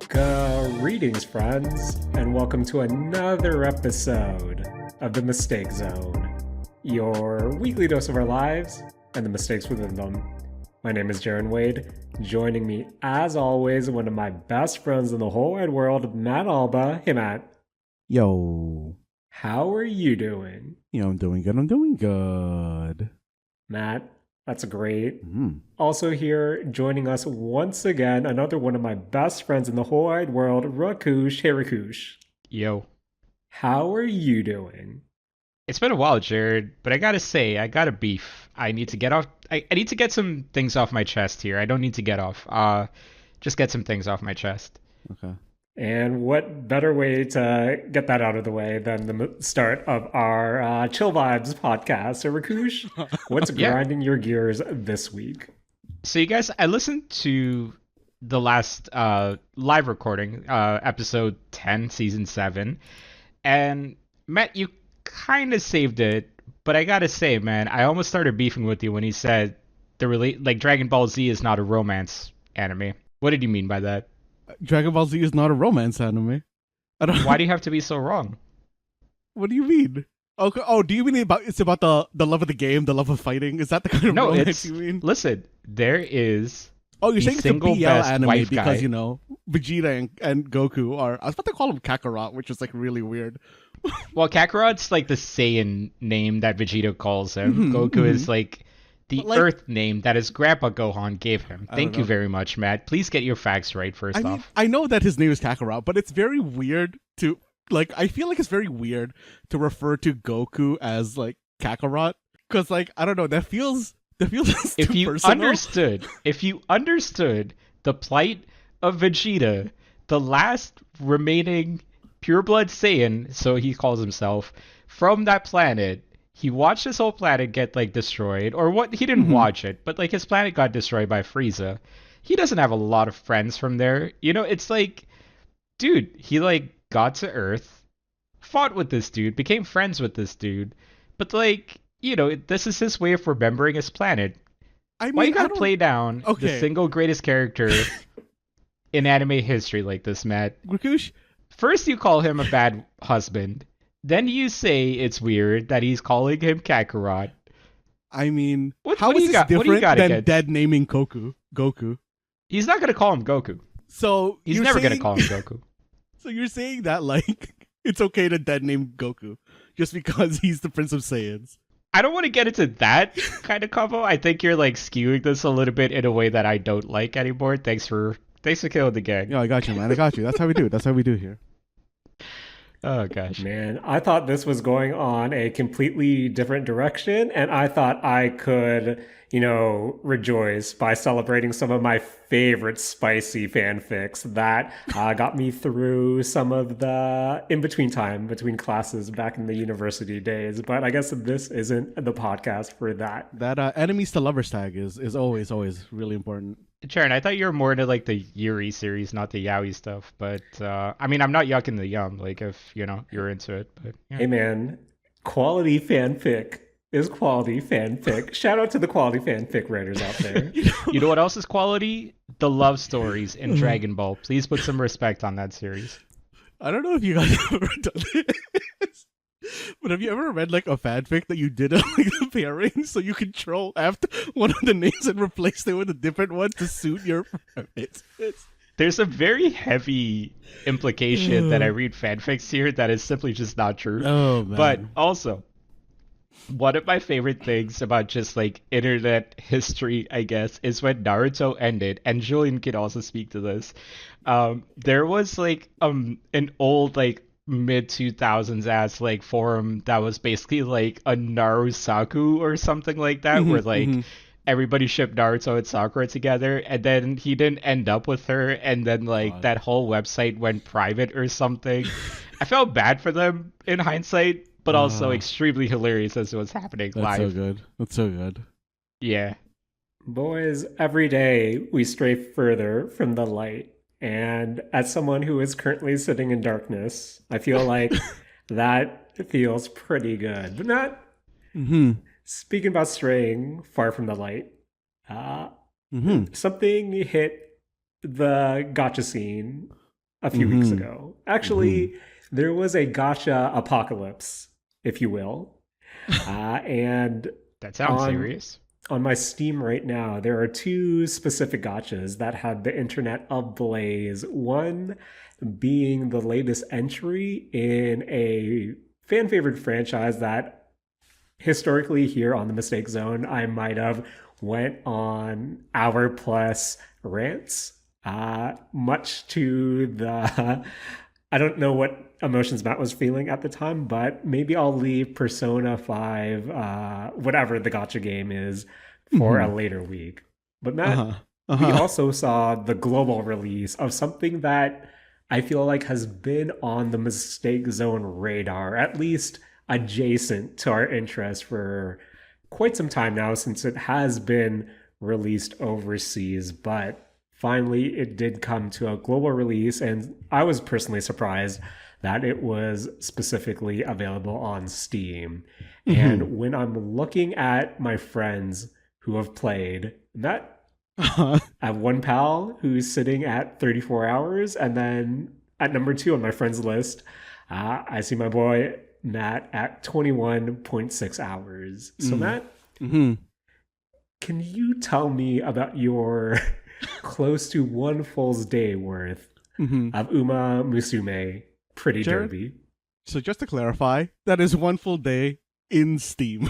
Greetings, friends, and welcome to another episode of The Mistake Zone, your weekly dose of our lives and the mistakes within them. My name is Jaren Wade. Joining me, as always, one of my best friends in the whole wide world, Matt Alba. Hey, Matt. Yo. How are you doing? I'm doing good. Matt, that's great. Also here, joining us once again, another one of my best friends in the whole wide world, Rakush. Hey, Rakush. Yo. How are you doing? It's been a while, Jared, but I gotta say, I got a beef. I need to get off. I need to get some things off my chest here. I don't need to get off. Just get some things off my chest. Okay. And what better way to get that out of the way than the start of our Chill Vibes podcast? So, Rakush, what's grinding your gears this week? So, you guys, I listened to the last live recording, episode 10, season 7, and Matt, you kind of saved it, but I gotta say, man, I almost started beefing with you when he said Dragon Ball Z is not a romance anime. What did you mean by that? Dragon Ball Z is not a romance anime. Why do you have to be so wrong? What do you mean? Okay. Oh, do you mean it's about the love of the game, the love of fighting? Is that the kind of romance you mean? Listen, there is. Oh, you're saying it's a BL anime because guy. Vegeta and Goku are. I was about to call him Kakarot, which is really weird. Well, Kakarot's the Saiyan name that Vegeta calls him. Goku is the Earth name that his grandpa Gohan gave him. Thank you very much, Matt. Please get your facts right first off. I know that his name is Kakarot, but it's very weird to I feel like it's very weird to refer to Goku as Kakarot because I don't know, that feels if you personal. if you understood the plight of Vegeta, the last remaining pureblood Saiyan, so he calls himself, from that planet. He watched his whole planet get destroyed, or what? He didn't watch it, but his planet got destroyed by Frieza. He doesn't have a lot of friends from there. It's dude, he got to Earth, fought with this dude, became friends with this dude, but this is his way of remembering his planet. Why you gotta play down the single greatest character in anime history like this, Matt? Rakush? First you call him a bad husband. Then you say it's weird that he's calling him Kakarot. I mean, how is this different than Dead naming Goku? He's not going to call him Goku. So he's never going to call him Goku. So you're saying that it's okay to Dead name Goku just because he's the Prince of Saiyans? I don't want to get into that kind of combo. I think you're skewing this a little bit in a way that I don't like anymore. Thanks for killing the gang. Yeah, I got you, man. I got you. That's how we do. That's how we do here. Oh, gosh. Man, I thought this was going on a completely different direction, and I thought I could, rejoice by celebrating some of my favorite spicy fanfics that got me through some of the in-between time between classes back in the university days. But I guess this isn't the podcast for that. That enemies to lovers tag is always really important. Jaren, I thought you were more into the Yuri series, not the Yaoi stuff. But I'm not yucking the yum. If you're into it. But yeah. Hey man, quality fanfic is quality fanfic. Shout out to the quality fanfic writers out there. You know what else is quality? The love stories in Dragon Ball. Please put some respect on that series. I don't know if you guys have ever done this. But have you ever read a fanfic that you did a pairing so you control after one of the names and replace it with a different one to suit your There's a very heavy implication that I read fanfics here that is simply just not true. Oh, man. But also, one of my favorite things about just internet history, I guess, is when Naruto ended, and Julian could also speak to this. There was an old mid 2000s ass forum that was basically a Narusaku or something like that, where everybody shipped Naruto and Sakura together, and then he didn't end up with her, and then that whole website went private or something. I felt bad for them in hindsight, but also extremely hilarious as it was happening live. That's so good. Yeah. Boys, every day we stray further from the light. And as someone who is currently sitting in darkness, I feel like that feels pretty good. But not speaking about straying far from the light. Something hit the gacha scene a few weeks ago. Actually, there was a gacha apocalypse, if you will. And That sounds on serious. on my Steam right now, there are two specific gachas that had the internet ablaze. One being the latest entry in a fan favorite franchise that historically here on the Mistake Zone, I might have went on hour plus rants, much to the I don't know what emotions Matt was feeling at the time, but maybe I'll leave Persona 5, whatever the gotcha game is, for a later week. But Matt, we also saw the global release of something that I feel like has been on the Mistake Zone radar, at least adjacent to our interest for quite some time now, since it has been released overseas. But finally, it did come to a global release, and I was personally surprised that it was specifically available on Steam. And when I'm looking at my friends who have played, that I have one pal who's sitting at 34 hours, and then at number 2 on my friends list, I see my boy Matt at 21.6 hours. So Matt, can you tell me about your close to one full day worth of Umamusume Pretty Jaren? Derby? So just to clarify, that is one full day in Steam.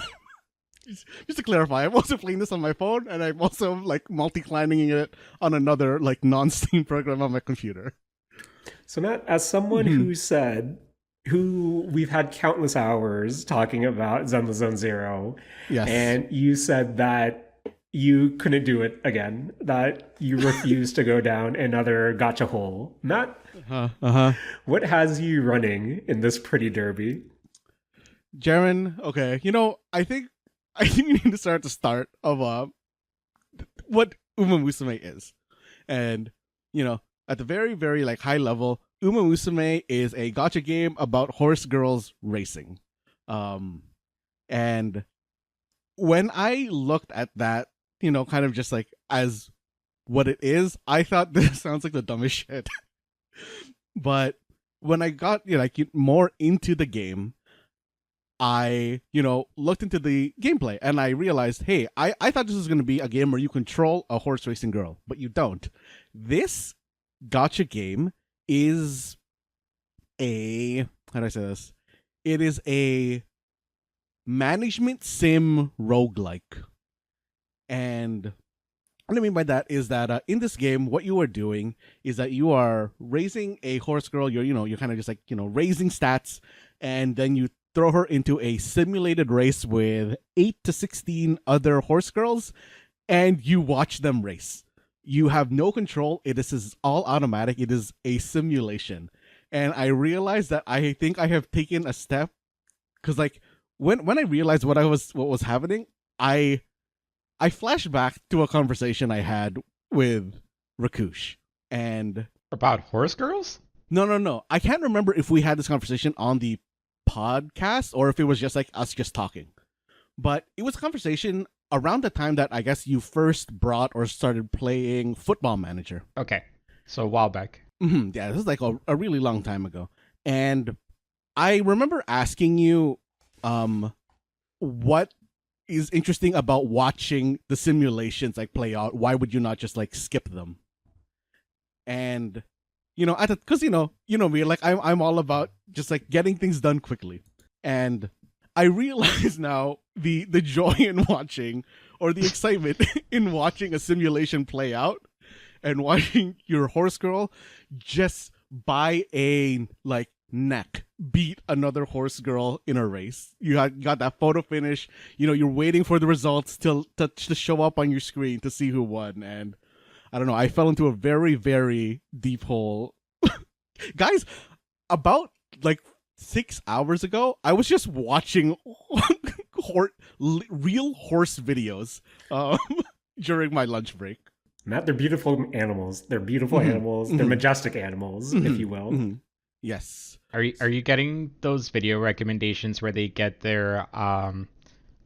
Just to clarify, I'm also playing this on my phone, and I'm also like multi-climbing it on another like non-Steam program on my computer. So Matt, as someone who we've had countless hours talking about Zenless Zone Zero, Yes. and you said that you couldn't do it again, that you refused to go down another gotcha hole. Matt, what has you running in this Pretty Derby? Jaren, okay, I think we need to start at the start of what Umamusume is. And, at the very, very like high level, Umamusume is a gacha game about horse girls racing. And when I looked at that, kind of just like as what it is, I thought this sounds like the dumbest shit. But when I got more into the game, I, looked into the gameplay and I realized, hey, I thought this was going to be a game where you control a horse racing girl, but you don't. This gacha game is how do I say this? It is a management sim roguelike. And what I mean by that is that in this game, what you are doing is that you are raising a horse girl. You're kind of just like, raising stats, and then you throw her into a simulated race with 8 to 16 other horse girls, and you watch them race. You have no control. It is all automatic. It is a simulation. And I realized that I think I have taken a step, because like when I realized what was happening, I flashed back to a conversation I had with Rakush. And About horse girls? no. I can't remember if we had this conversation on the podcast or if it was just like us just talking. But it was a conversation around the time that I guess you first brought or started playing Football Manager. Okay. So a while back. Yeah, this is like a really long time ago. And I remember asking you what is interesting about watching the simulations like play out. Why would you not just like skip them? And because me, like I'm all about just like getting things done quickly. And I realize now the joy in watching, or the excitement in watching a simulation play out, and watching your horse girl just by a like neck beat another horse girl in a race. You got that photo finish. You're waiting for the results to show up on your screen to see who won. And I don't know, I fell into a very, very deep hole. Guys, about like 6 hours ago, I was just watching real horse videos during my lunch break. Matt, they're beautiful animals. They're beautiful animals. They're majestic animals, if you will. Yes. Are you getting those video recommendations where they get their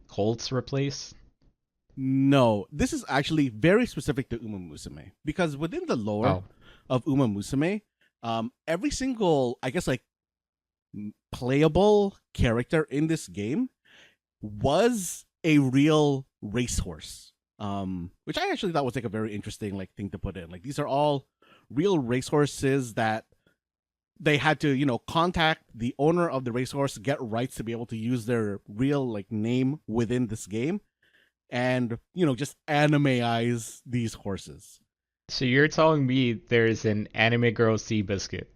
colts replaced? No, this is actually very specific to Umamusume, because within the lore of Umamusume, every single, I guess, like playable character in this game was a real racehorse. Which I actually thought was like a very interesting like thing to put in. Like these are all real racehorses that they had to, contact the owner of the racehorse, get rights to be able to use their real like name within this game, and just animeize these horses. So you're telling me there's an anime girl sea biscuit?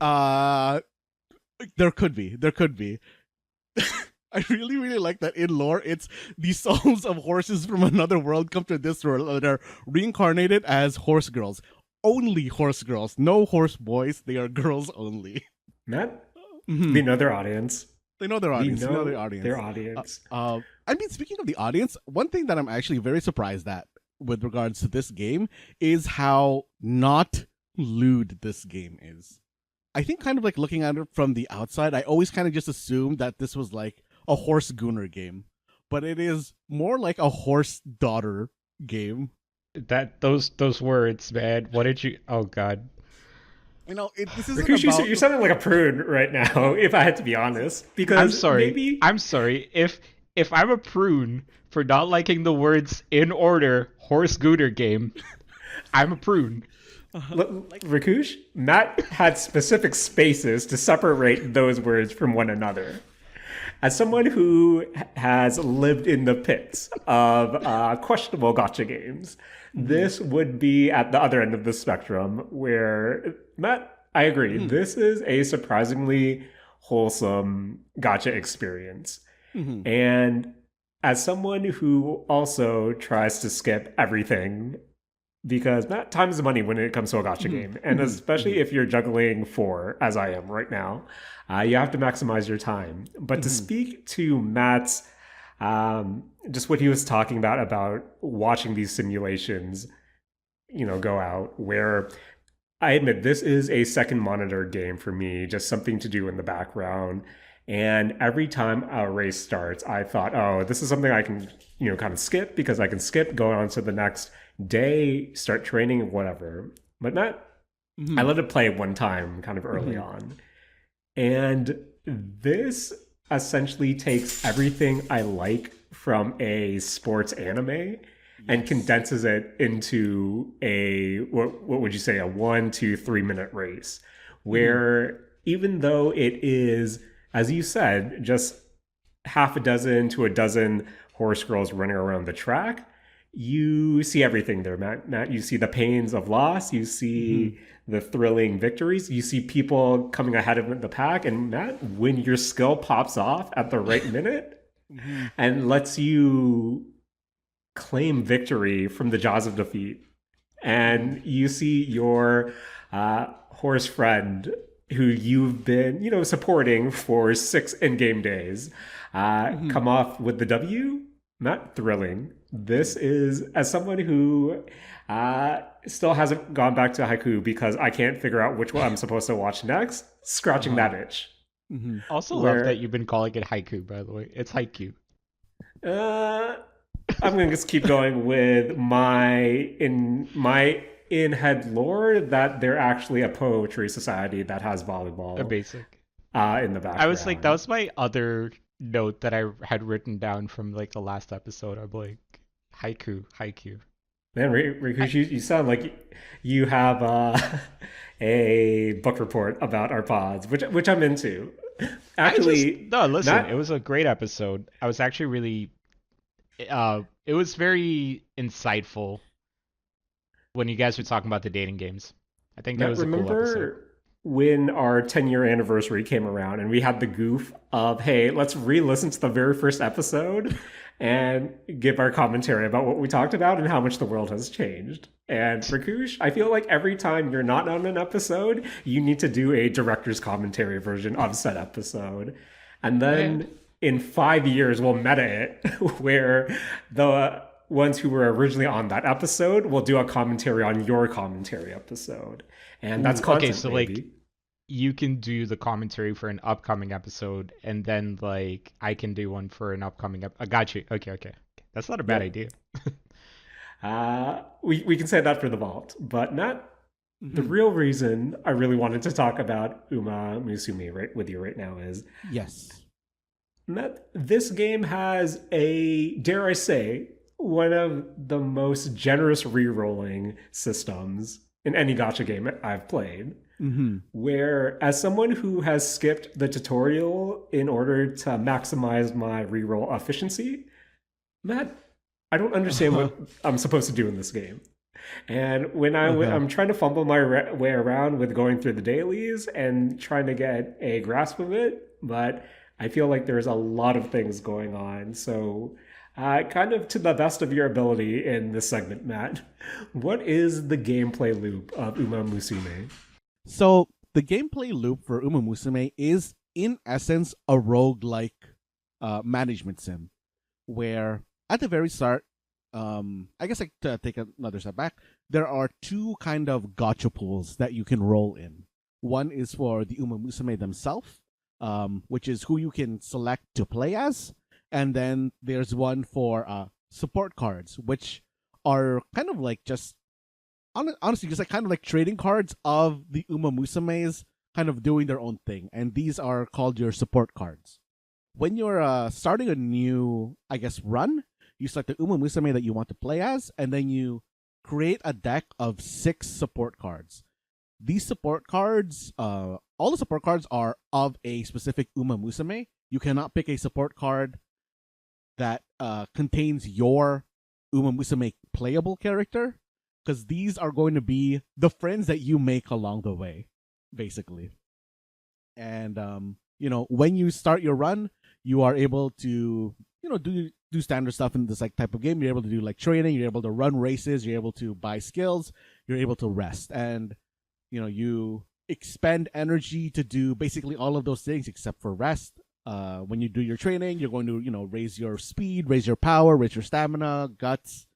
There could be. I really, really like that in lore, it's the souls of horses from another world come to this world that are reincarnated as horse girls. Only horse girls, no horse boys. They are girls only. Matt, we know their audience. They know their audience. We They know know their audience. I mean, speaking of the audience, one thing that I'm actually very surprised at with regards to this game is how not lewd this game is. I think kind of like looking at it from the outside, I always kind of just assumed that this was like a horse gooner game, but it is more like a horse daughter game. That those words, man. What did you? Oh God. This isn't Rakush, about... you're sounding like a prude right now, if I had to be honest. Because I'm sorry. Maybe... I'm sorry. If I'm a prune for not liking the words in order horse gooner game, I'm a prune. Rakush, Matt had specific spaces to separate those words from one another. As someone who has lived in the pits of questionable gacha games, this would be at the other end of the spectrum where, Matt, I agree, this is a surprisingly wholesome gacha experience. And as someone who also tries to skip everything, because Matt, time is money when it comes to a gacha game, and especially if you're juggling 4, as I am right now, you have to maximize your time. But to speak to Matt's, just what he was talking about watching these simulations, go out, where I admit this is a second monitor game for me, just something to do in the background. And every time a race starts, I thought, oh, this is something I can, kind of skip, because I can skip, go on to the next day, start training, whatever. But Matt, I let it play one time kind of early on. And this essentially takes everything I like from a sports anime and condenses it into a, what would you say, a 1 to 3 minute race, where even though it is, as you said, just half a dozen to a dozen horse girls running around the track, you see everything there, Matt. You see the pains of loss. You see the thrilling victories. You see people coming ahead of the pack. And Matt, when your skill pops off at the right minute and lets you claim victory from the jaws of defeat, and you see your horse friend who you've been, supporting for 6 in-game days, come off with the W, Matt, thrilling. This is, as someone who still hasn't gone back to haiku because I can't figure out which one I'm supposed to watch next, scratching that itch. Also love that you've been calling it haiku, by the way. It's haiku. I'm going to just keep going with my in-head lore that they're actually a poetry society that has volleyball. A basic. In the background. I was like, that was my other note that I had written down from like the last episode. I'm like, haiku. Man, Rakush, you sound like you have a book report about our pods, which I'm into. Actually, listen, it was a great episode. I was actually really, it was very insightful when you guys were talking about the dating games. I think that was a cool episode. When our 10-year anniversary came around and we had the goof of, hey, let's re-listen to the very first episode and give our commentary about what we talked about and how much the world has changed. And Rakush, I feel like every time you're not on an episode, you need to do a director's commentary version of said episode. And then in 5 years, we'll meta it where the ones who were originally on that episode will do a commentary on your commentary episode. And that's content, okay, so baby. like you can do the commentary for an upcoming episode, and then like I can do one for an upcoming I got you. Okay. That's not a bad idea. We can say that for the vault, but not The Mhm. real reason I really wanted to talk about Umamusume right with you right now is Yes. that this game has a, dare I say, one of the most generous re-rolling systems in any gotcha game I've played. Mm-hmm. Where, as someone who has skipped the tutorial in order to maximize my reroll efficiency, Matt, I don't understand Uh-huh. what I'm supposed to do in this game. And when Uh-huh. I'm trying to fumble my way around with going through the dailies and trying to get a grasp of it, but I feel like there's a lot of things going on. So, kind of to the best of your ability in this segment, Matt, what is the gameplay loop of Uma Musume? So the gameplay loop for Umamusume is in essence a roguelike management sim where at the very start, I guess to take another step back, there are two kind of gotcha pools that you can roll in. One is for the Umamusume themselves, which is who you can select to play as, and then there's one for support cards, which are kind of like just honestly just like kind of like trading cards of the Umamusumes kind of doing their own thing, and these are called your support cards. When you're starting a new, I guess, run, you select the Umamusume that you want to play as, and then you create a deck of 6 support cards. These support cards, all the support cards are of a specific Umamusume. You cannot pick a support card that contains your Umamusume playable character, because these are going to be the friends that you make along the way, basically. And when you start your run, you are able to do standard stuff in this like type of game. You're able to do like training. You're able to run races. You're able to buy skills. You're able to rest, and you expend energy to do basically all of those things except for rest. When you do your training, you're going to raise your speed, raise your power, raise your stamina, guts,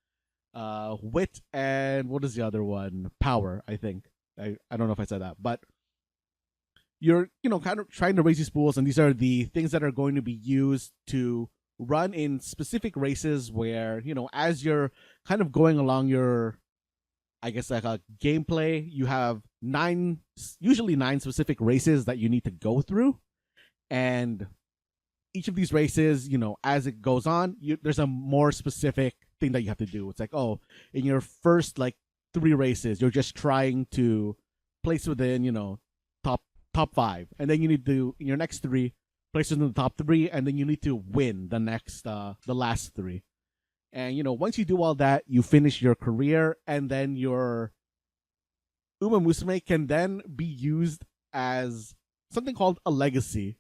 wit, and what is the other one? Power, I think. I don't know if I said that, but you're kind of trying to raise these pools, and these are the things that are going to be used to run in specific races where as you're kind of going along your, I guess, like a gameplay, you have usually 9 specific races that you need to go through, and each of these races, as it goes on, there's a more specific thing that you have to do. It's like, oh, in your first like 3 races, you're just trying to place within top 5, and then you need to, in your next 3, place within the top 3, and then you need to win the last 3. And once you do all that, you finish your career, and then your Umamusume can then be used as something called a legacy,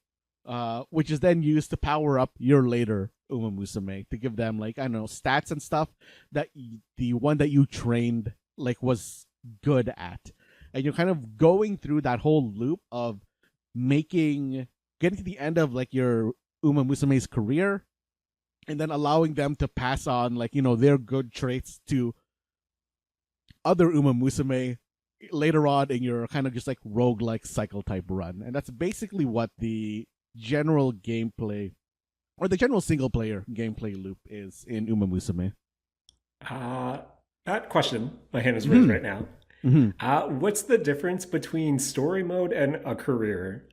which is then used to power up your later Umamusume to give them, like, I don't know, stats and stuff that the one that you trained like was good at. And you're kind of going through that whole loop of getting to the end of like your Umamusume's career, and then allowing them to pass on like their good traits to other Umamusume later on in your kind of just like roguelike cycle type run. And that's basically what the general gameplay or the general single player gameplay loop is in Umamusume. Uh, that question, my hand is raised right now. Mm-hmm. What's the difference between story mode and a career?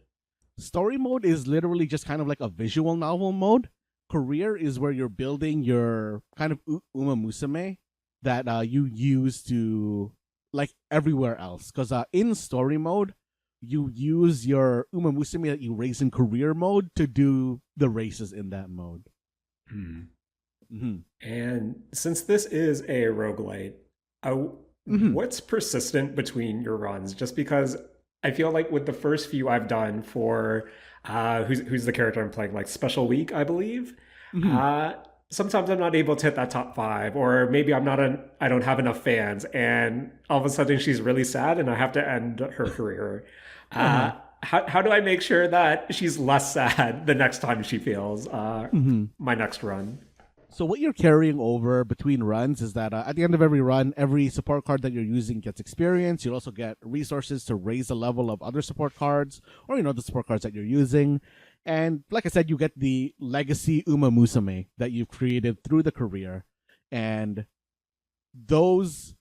Story mode is literally just kind of like a visual novel mode. Career is where you're building your kind of Umamusume that you use to like everywhere else. Because in story mode, you use your Umamusume that you raise in career mode to do the races in that mode. Hmm. Mm-hmm. And since this is a roguelite, Mm-hmm. what's persistent between your runs? Just because I feel like with the first few I've done for who's the character I'm playing, like Special Week, I believe. Mm-hmm. Uh, Sometimes I'm not able to hit that top 5, or maybe I don't have enough fans, and all of a sudden she's really sad, and I have to end her career. Uh-huh. How do I make sure that she's less sad the next time she feels Mm-hmm. my next run? So what you're carrying over between runs is that at the end of every run, every support card that you're using gets experience. You'll also get resources to raise the level of other support cards, or the support cards that you're using. And like I said, you get the legacy Umamusume that you've created through the career, and those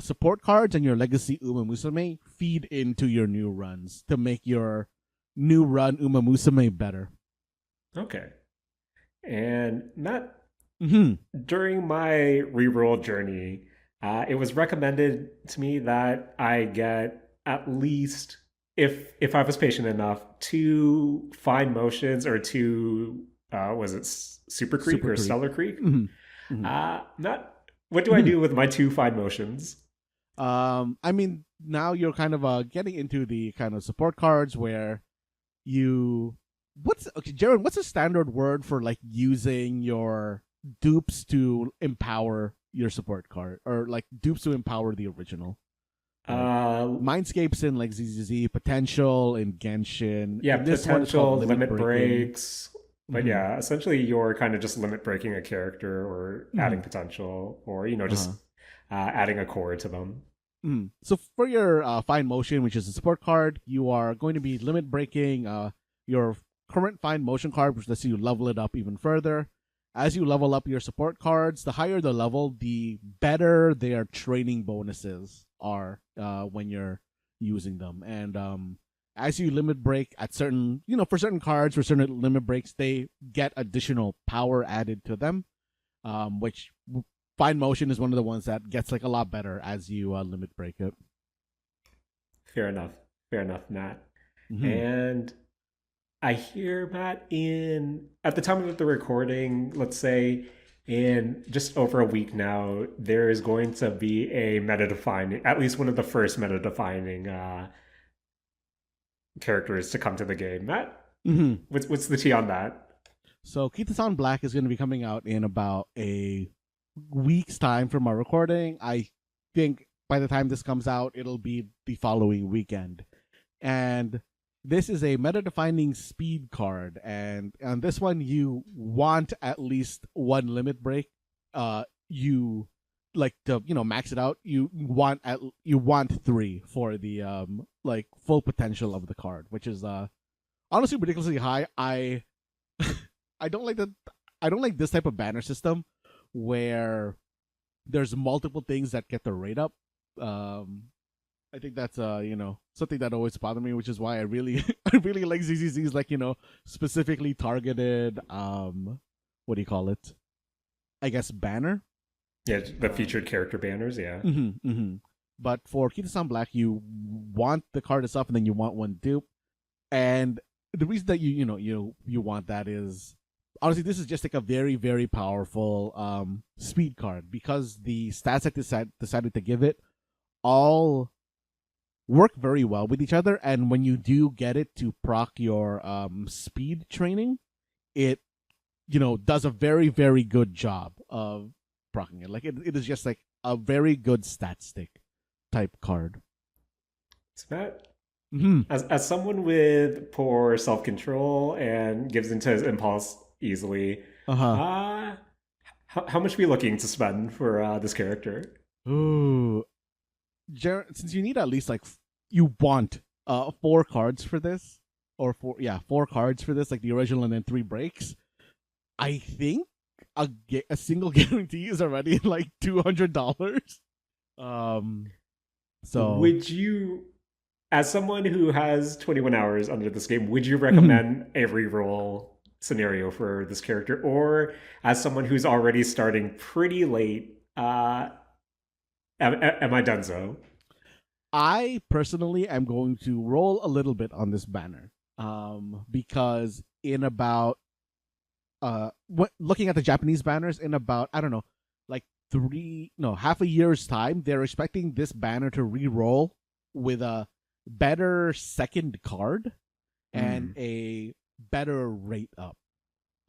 support cards and your legacy Umamusume feed into your new runs to make your new run Umamusume better. Okay. And Matt, Mm-hmm. during my reroll journey, it was recommended to me that I get at least, if I was patient enough, two fine motions or two, was it Super Creek Super or Creek. Stellar Creek? Mm-hmm. Matt, what do I Mm-hmm. do with my two fine motions? I mean, now you're kind of getting into the kind of support cards where you. Jaren? What's a standard word for like using your dupes to empower your support card, or like dupes to empower the original? Like Uh, Mindscapes in like ZZZ, potential in Genshin. yeah, In this one, it's called potential limit limit breaking. breaks. But Mm-hmm. yeah, essentially you're kind of just limit breaking a character or Mm-hmm. adding potential or, just Uh-huh. adding a core to them. So for your Fine Motion, which is a support card, you are going to be limit breaking your current Fine Motion card, which lets you level it up even further. As you level up your support cards, the higher the level, the better their training bonuses are when you're using them. And as you limit break at certain, for certain cards, for certain limit breaks, they get additional power added to them, which Fine Motion is one of the ones that gets like a lot better as you limit break it. Fair enough. Fair enough, Matt. Mm-hmm. And I hear, Matt, in at the time of the recording, let's say in just over a week now, there is going to be a meta defining, at least one of the first meta defining characters to come to the game. Matt, Mm-hmm. what's the tea on that? So Kita-san Black is going to be coming out in about a week's time from our recording. I think by the time this comes out, it'll be the following weekend. And this is a meta-defining speed card, and on this one, you want at least one limit break. You like to max it out. You want three for the like full potential of the card, which is honestly ridiculously high. I don't like the I don't like this type of banner system where there's multiple things that get the rate up. I think that's something that always bothered me, which is why I really I really like ZZZ's like specifically targeted what do you call it? I guess banner. Yeah, the featured character banners. Yeah. But for Kita-san Black, you want the card itself, and then you want one dupe. And the reason that you want that is honestly this is just like a very very powerful speed card because the stats that decided to give it all work very well with each other, and when you do get it to proc your speed training, it does a very very good job of procking it. Like it is just like a very good stat stick type card. So Matt, Mm-hmm. as someone with poor self control and gives into his impulse easily, Uh-huh. uh how much are we looking to spend for this character? Ooh. Since you need at least like you want 4 cards for this, or 4 cards for this, like the original and then 3 breaks. I think a single guarantee is already like $200. Um, so Would you, as someone who has 21 hours under this game, would you Mhm. recommend a reroll scenario for this character? Or as someone who's already starting pretty late, am I done so? I personally am going to roll a little bit on this banner, because in about looking at the Japanese banners, in about I don't know, like half a year's time, they're expecting this banner to re-roll with a better second card and a better rate up.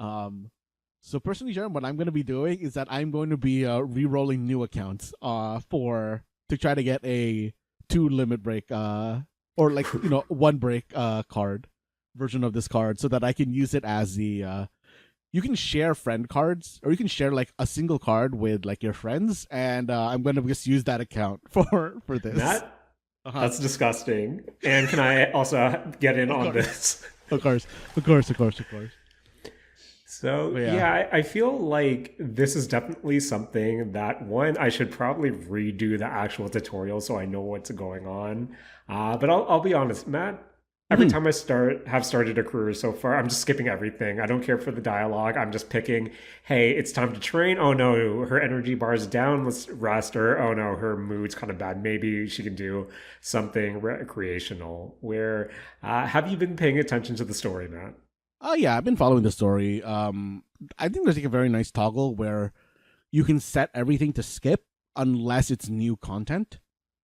So personally, Jeremy, what I'm going to be doing is that I'm going to be re-rolling new accounts to try to get a 2 limit break or like 1 break card version of this card, so that I can use it as the you can share friend cards, or you can share like a single card with like your friends, and I'm going to just use that account for this. That Uh-huh. That's disgusting. And can I also get in Of on course. this? Of course. So, But yeah. yeah, I feel like this is definitely something that one, I should probably redo the actual tutorial so I know what's going on. But I'll be honest, Matt, every Mhm. time have started a career so far, I'm just skipping everything. I don't care for the dialogue. I'm just picking, hey, it's time to train. Oh no, her energy bar's down. Let's rest her. Oh no, her mood's kind of bad. Maybe she can do something recreational. Have you been paying attention to the story, Matt? Oh yeah, I've been following the story. I think there's like a very nice toggle where you can set everything to skip unless it's new content.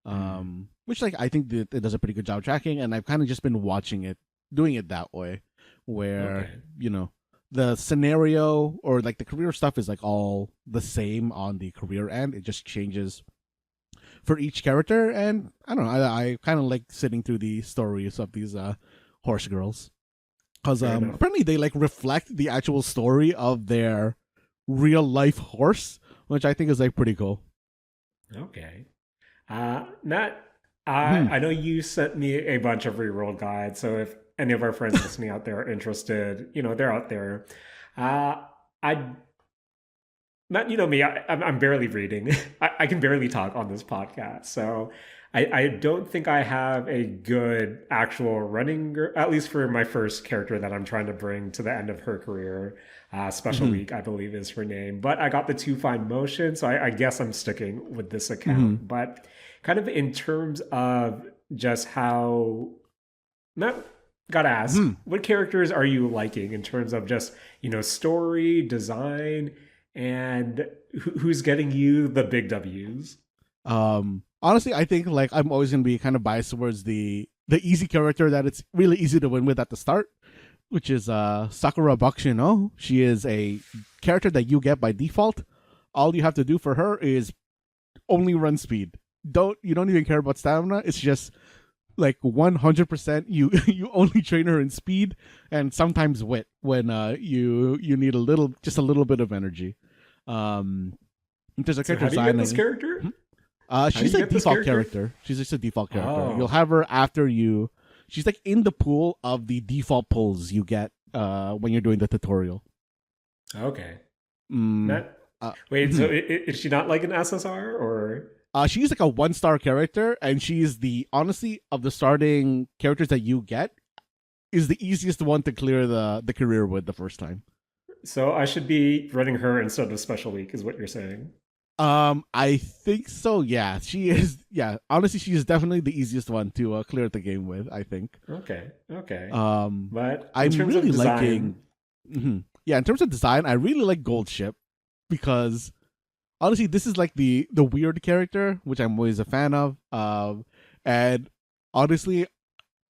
Hmm. Which like I think that it does a pretty good job tracking, and I've kind of just been watching it, doing it that way, where Okay. you know the scenario or like the career stuff is like all the same on the career end. It just changes for each character, and I don't know. I kind of like sitting through the stories of these horse girls because Fair enough. apparently they like reflect the actual story of their real life horse, which I think is like pretty cool. Okay. Matt, Hmm. I know you sent me a bunch of reroll guides, so if any of our friends listening out there are interested, they're out there. Uh, I, Matt, you know me, I'm barely reading. I can barely talk on this podcast, so I don't think I have a good actual running, at least for my first character that I'm trying to bring to the end of her career. Special Hmm. Week, I believe, is her name. But I got the two fine motion, so I guess I'm sticking with this Hmm. account. But kind of in terms of just how Matt, gotta ask, Hmm. what characters are you liking in terms of just, story, design, and who's getting you the big W's? Honestly, I think like I'm always gonna be kind of biased towards the easy character that it's really easy to win with at the start, which is Sakura Bakshino. She is a character that you get by default. All you have to do for her is only run speed. You don't even care about stamina. It's just like 100% you you only train her in speed and sometimes wit when you need a little bit of energy. Um there's a So character how do you get design. this character? How do She's you a get this default character? character. She's just a default character. You'll Oh, have her after you. She's like in the pool of the default pulls you get when you're doing the tutorial. okay. Mm, Matt, uh, wait, so mhm. is she not like an SSR or? She's like a 1 star character, and she's the honestly of the starting characters that you get is the easiest one to clear the career with the first time. So I should be running her instead of Special Week, is what you're saying. I think so. Yeah, she is. Yeah, honestly, she is definitely the easiest one to clear the game with. I think. Okay, okay. Um, But in I'm terms of really design, liking. Mhm. Yeah, in terms of design, I really like Gold Ship because honestly, this is like the weird character, which I'm always a fan of. And honestly,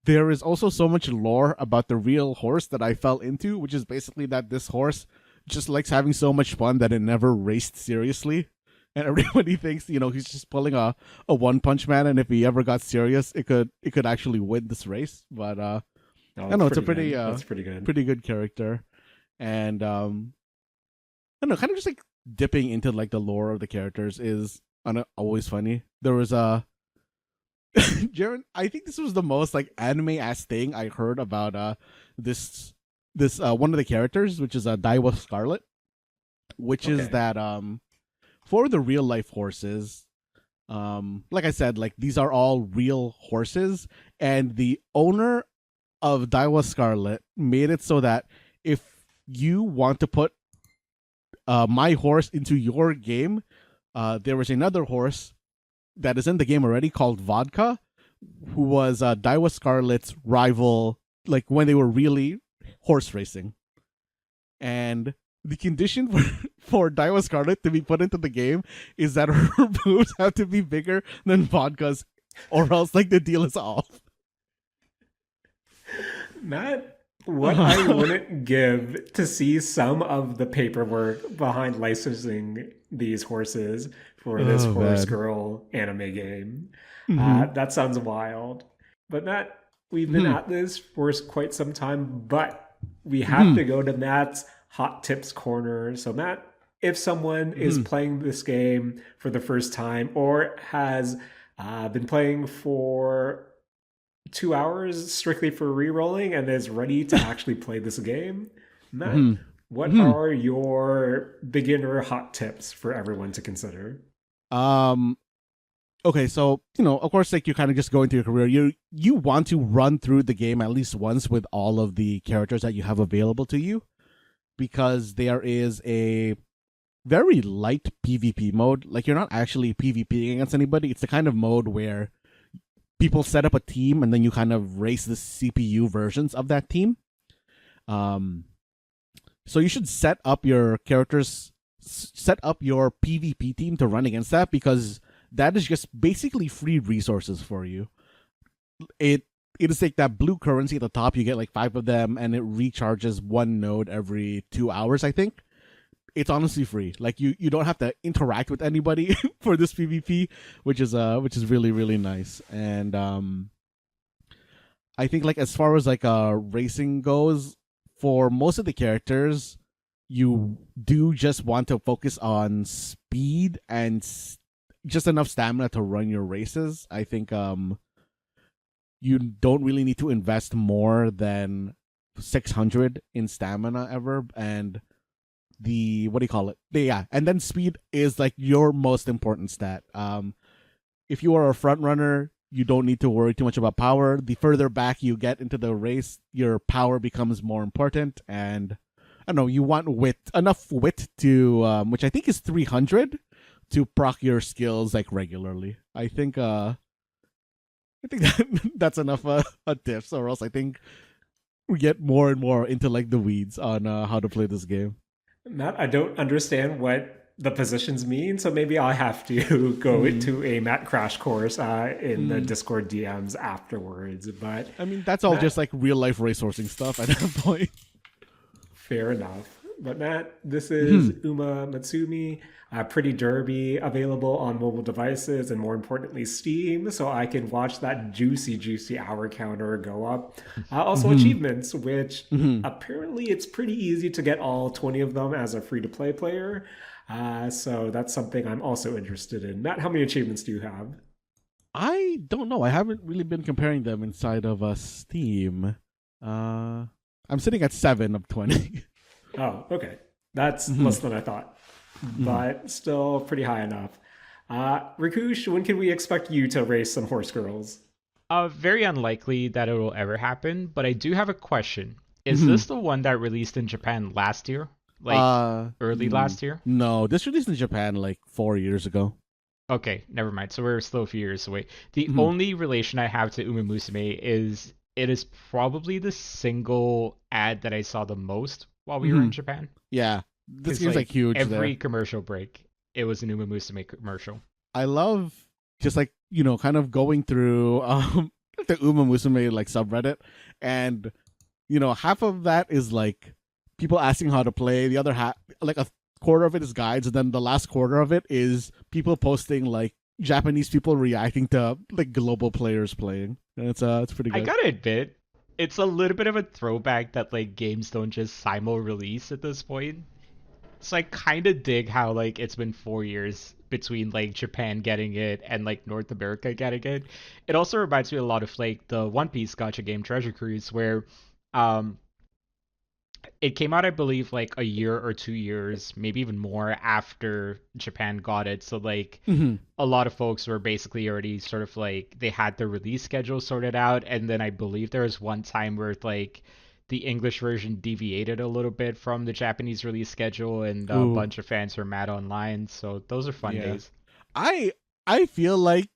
there is also so much lore about the real horse that I fell into, which is basically that this horse just likes having so much fun that it never raced seriously. And everybody thinks, he's just pulling a one punch man, and if he ever got serious, it could actually win this race. But oh, I that's know it's a pretty good. That's pretty good. pretty good character, and I don't know, kind of just like dipping into like the lore of the characters is always funny. There was a Jaren. I think this was the most like anime ass thing I heard about this one of the characters, which is Daiwa Scarlet, which is Okay. that for the real life horses, like I said, like these are all real horses, and the owner of Daiwa Scarlet made it so that if you want to put my horse into your game, there was another horse that is in the game already called Vodka, who was Daiwa Scarlet's rival, like when they were really horse racing. And the condition for Daiwa Scarlet to be put into the game is that her boobs have to be bigger than Vodka's, or else like the deal is off. Matt, what I wouldn't give to see some of the paperwork behind licensing these horses for this Oh Horse man. Girl anime game. Mm-hmm. That sounds wild. But Matt, we've been Mm-hmm. at this for quite some time, but we have Mm-hmm. to go to Matt's Hot Tips Corner. So, Matt, if someone is Mm-hmm. playing this game for the first time or has been playing for 2 hours strictly for re-rolling and is ready to actually play this game, Matt, Mm-hmm. What Mhm. are your beginner hot tips for everyone to consider? Um. Okay, so of course, like you're kind of just going through your career. You want to run through the game at least once with all of the characters that you have available to you, because there is a very light PvP mode. Like you're not actually PvPing against anybody. It's the kind of mode where people set up a team and then you kind of race the CPU versions of that team. Um, so you should set up your characters, set up your PvP team to run against that, because that is just basically free resources for you. It it is like that blue currency at the top. You get like 5 of them, and it recharges one node every 2 hours, I think. It's honestly free. Like you don't have to interact with anybody for this PvP, which is really really nice. And I think like as far as like racing goes, for most of the characters, you do just want to focus on speed and just enough stamina to run your races. I think you don't really need to invest more than 600 in stamina ever. And the what do you call it? Yeah, and then speed is like your most important stat. If you are a front runner, you don't need to worry too much about power. The further back you get into the race, your power becomes more important. And I don't know, you want wit, enough wit to which I think is 300 to proc your skills like regularly. I think that's enough tips, or else I think we get more and more into like the weeds on how to play this game. Matt, I don't understand what the positions mean, so maybe I'll have to go Mm. to a Matt crash course in the Mm. Discord DMs afterwards. But I mean, that's all just Matt, like real life resourcing stuff at that point. fair enough. But Matt, this is Mhm. Umamusume, Pretty Derby, available on mobile devices and more importantly, Steam, so I can watch that juicy, juicy hour counter go up. Also, Mhm. achievements, which Mhm. apparently it's pretty easy to get all 20 of them as a free to play player. So that's something I'm also interested in. Matt, how many achievements do you have? I don't know. I haven't really been comparing them inside of Steam. Uh, I'm sitting at 7 of 20. Oh, okay. That's Mhm. less than I thought, Mhm. but still pretty high enough. Rakush, when can we expect you to race some horse girls? Very unlikely that it will ever happen, but I do have a question. Is Mhm. this the one that released in Japan last year? Like early last year? No, this released in Japan like 4 years ago. Okay, never mind. So we're still a few years away. The Mhm. only relation I have to Umamusume is it is probably the single ad that I saw the most while we were in Mhm. Japan. Yeah, this Because game's like like huge there. every commercial break, it was an Umamusume commercial. I love just like kind of going through the Uma Musume like subreddit, and half of that is like people asking how to play. The other half, like a quarter of it, is guides, and then the last quarter of it is people posting like Japanese people reacting to like global players playing. And it's pretty I good. gotta admit, it's a little bit of a throwback that like games don't just simul release at this point. So I kind of dig how like it's been 4 years between like Japan getting it and like North America getting it. It also reminds me a lot of like the One Piece gacha game Treasure Cruise, where um it came out I believe like a year or 2 years, maybe even more after Japan got it. So like Mhm. a lot of folks were basically already sort of like they had their release schedule sorted out, and then I believe there was one time where like the English version deviated a little bit from the Japanese release schedule, and a Ooh, bunch of fans were mad online. So those are fun yeah. days. I I feel like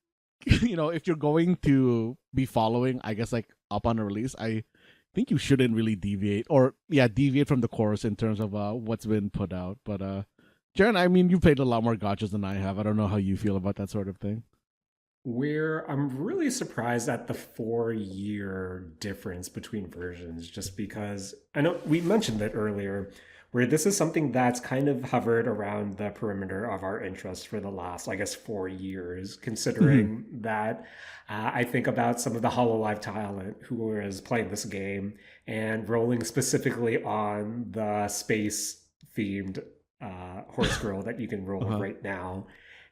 if you're going to be following, I guess like up on a release, I think you shouldn't really deviate, or yeah, deviate from the course in terms of what's been put out. But Jaren, I mean, you played a lot more gotchas than I have. I don't know how you feel about that sort of thing. Where I'm really surprised at the 4 year difference between versions, just because I know we mentioned it earlier, where this is something that's kind of hovered around the perimeter of our interest for the last, I guess, 4 years, Hmm. considering that I think about some of the Hololive talent who is playing this game and rolling specifically on the space themed horse girl that you can roll Uh-huh. right now,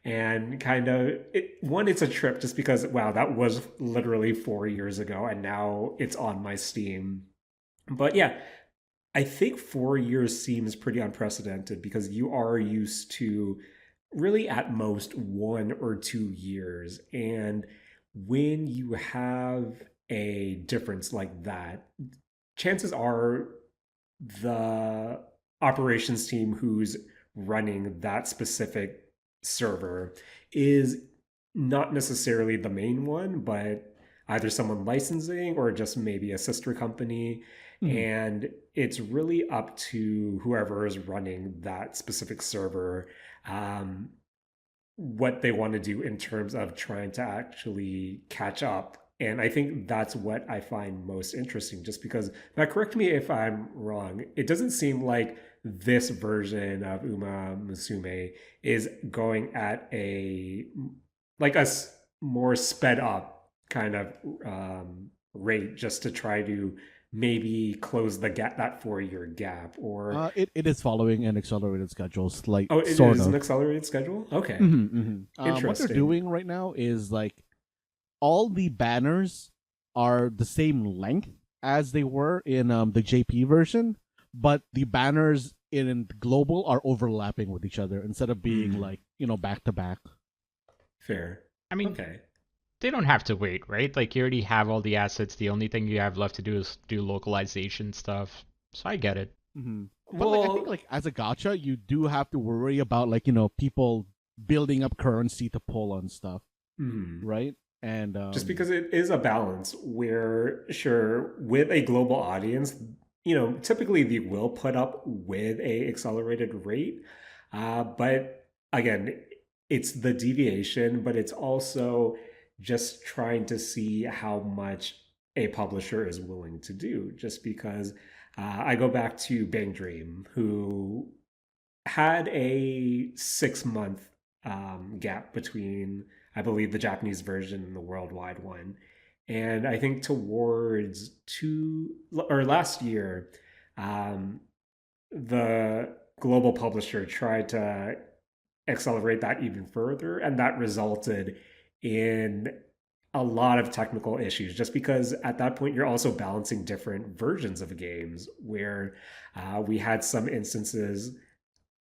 and kind of it's a trip just because wow, that was literally 4 years ago and now it's on my Steam. But yeah, I think 4 years seems pretty unprecedented because you are used to really at most 1 or 2 years. And when you have a difference like that, chances are the operations team who's running that specific server is not necessarily the main one, but either someone licensing or just maybe a sister company. Mhm. And it's really up to whoever is running that specific server, um, what they want to do in terms of trying to actually catch up. And I think that's what I find most interesting, just because, now correct me if I'm wrong, it doesn't seem like this version of Uma Musume is going at a like a more sped up kind of rate just to try to maybe close the gap, that 4 year gap, or It is following an accelerated schedule, oh, it sort is an of. accelerated schedule. Okay, What they're interesting. doing right now is like all the banners are the same length as they were in the JP version, but the banners in global are overlapping with each other instead of being Hmm. like, back to back. Fair. I mean, Okay. they don't have to wait, right? Like you already have all the assets. The only thing you have left to do is do localization stuff. So I get it. But like I think Well, like as a gacha, you do have to worry about like people building up currency to pull on stuff, hmm, right? And just because it is a balance where, sure, with a global audience, typically they will put up with a accelerated rate. But again, it's the deviation, but it's also just trying to see how much a publisher is willing to do. Just because I go back to Bang Dream, who had a 6 month gap between, I believe, the Japanese version and the worldwide one. And I think towards two or last year, um, the global publisher tried to accelerate that even further, and that resulted in a lot of technical issues just because at that point you're also balancing different versions of games where we had some instances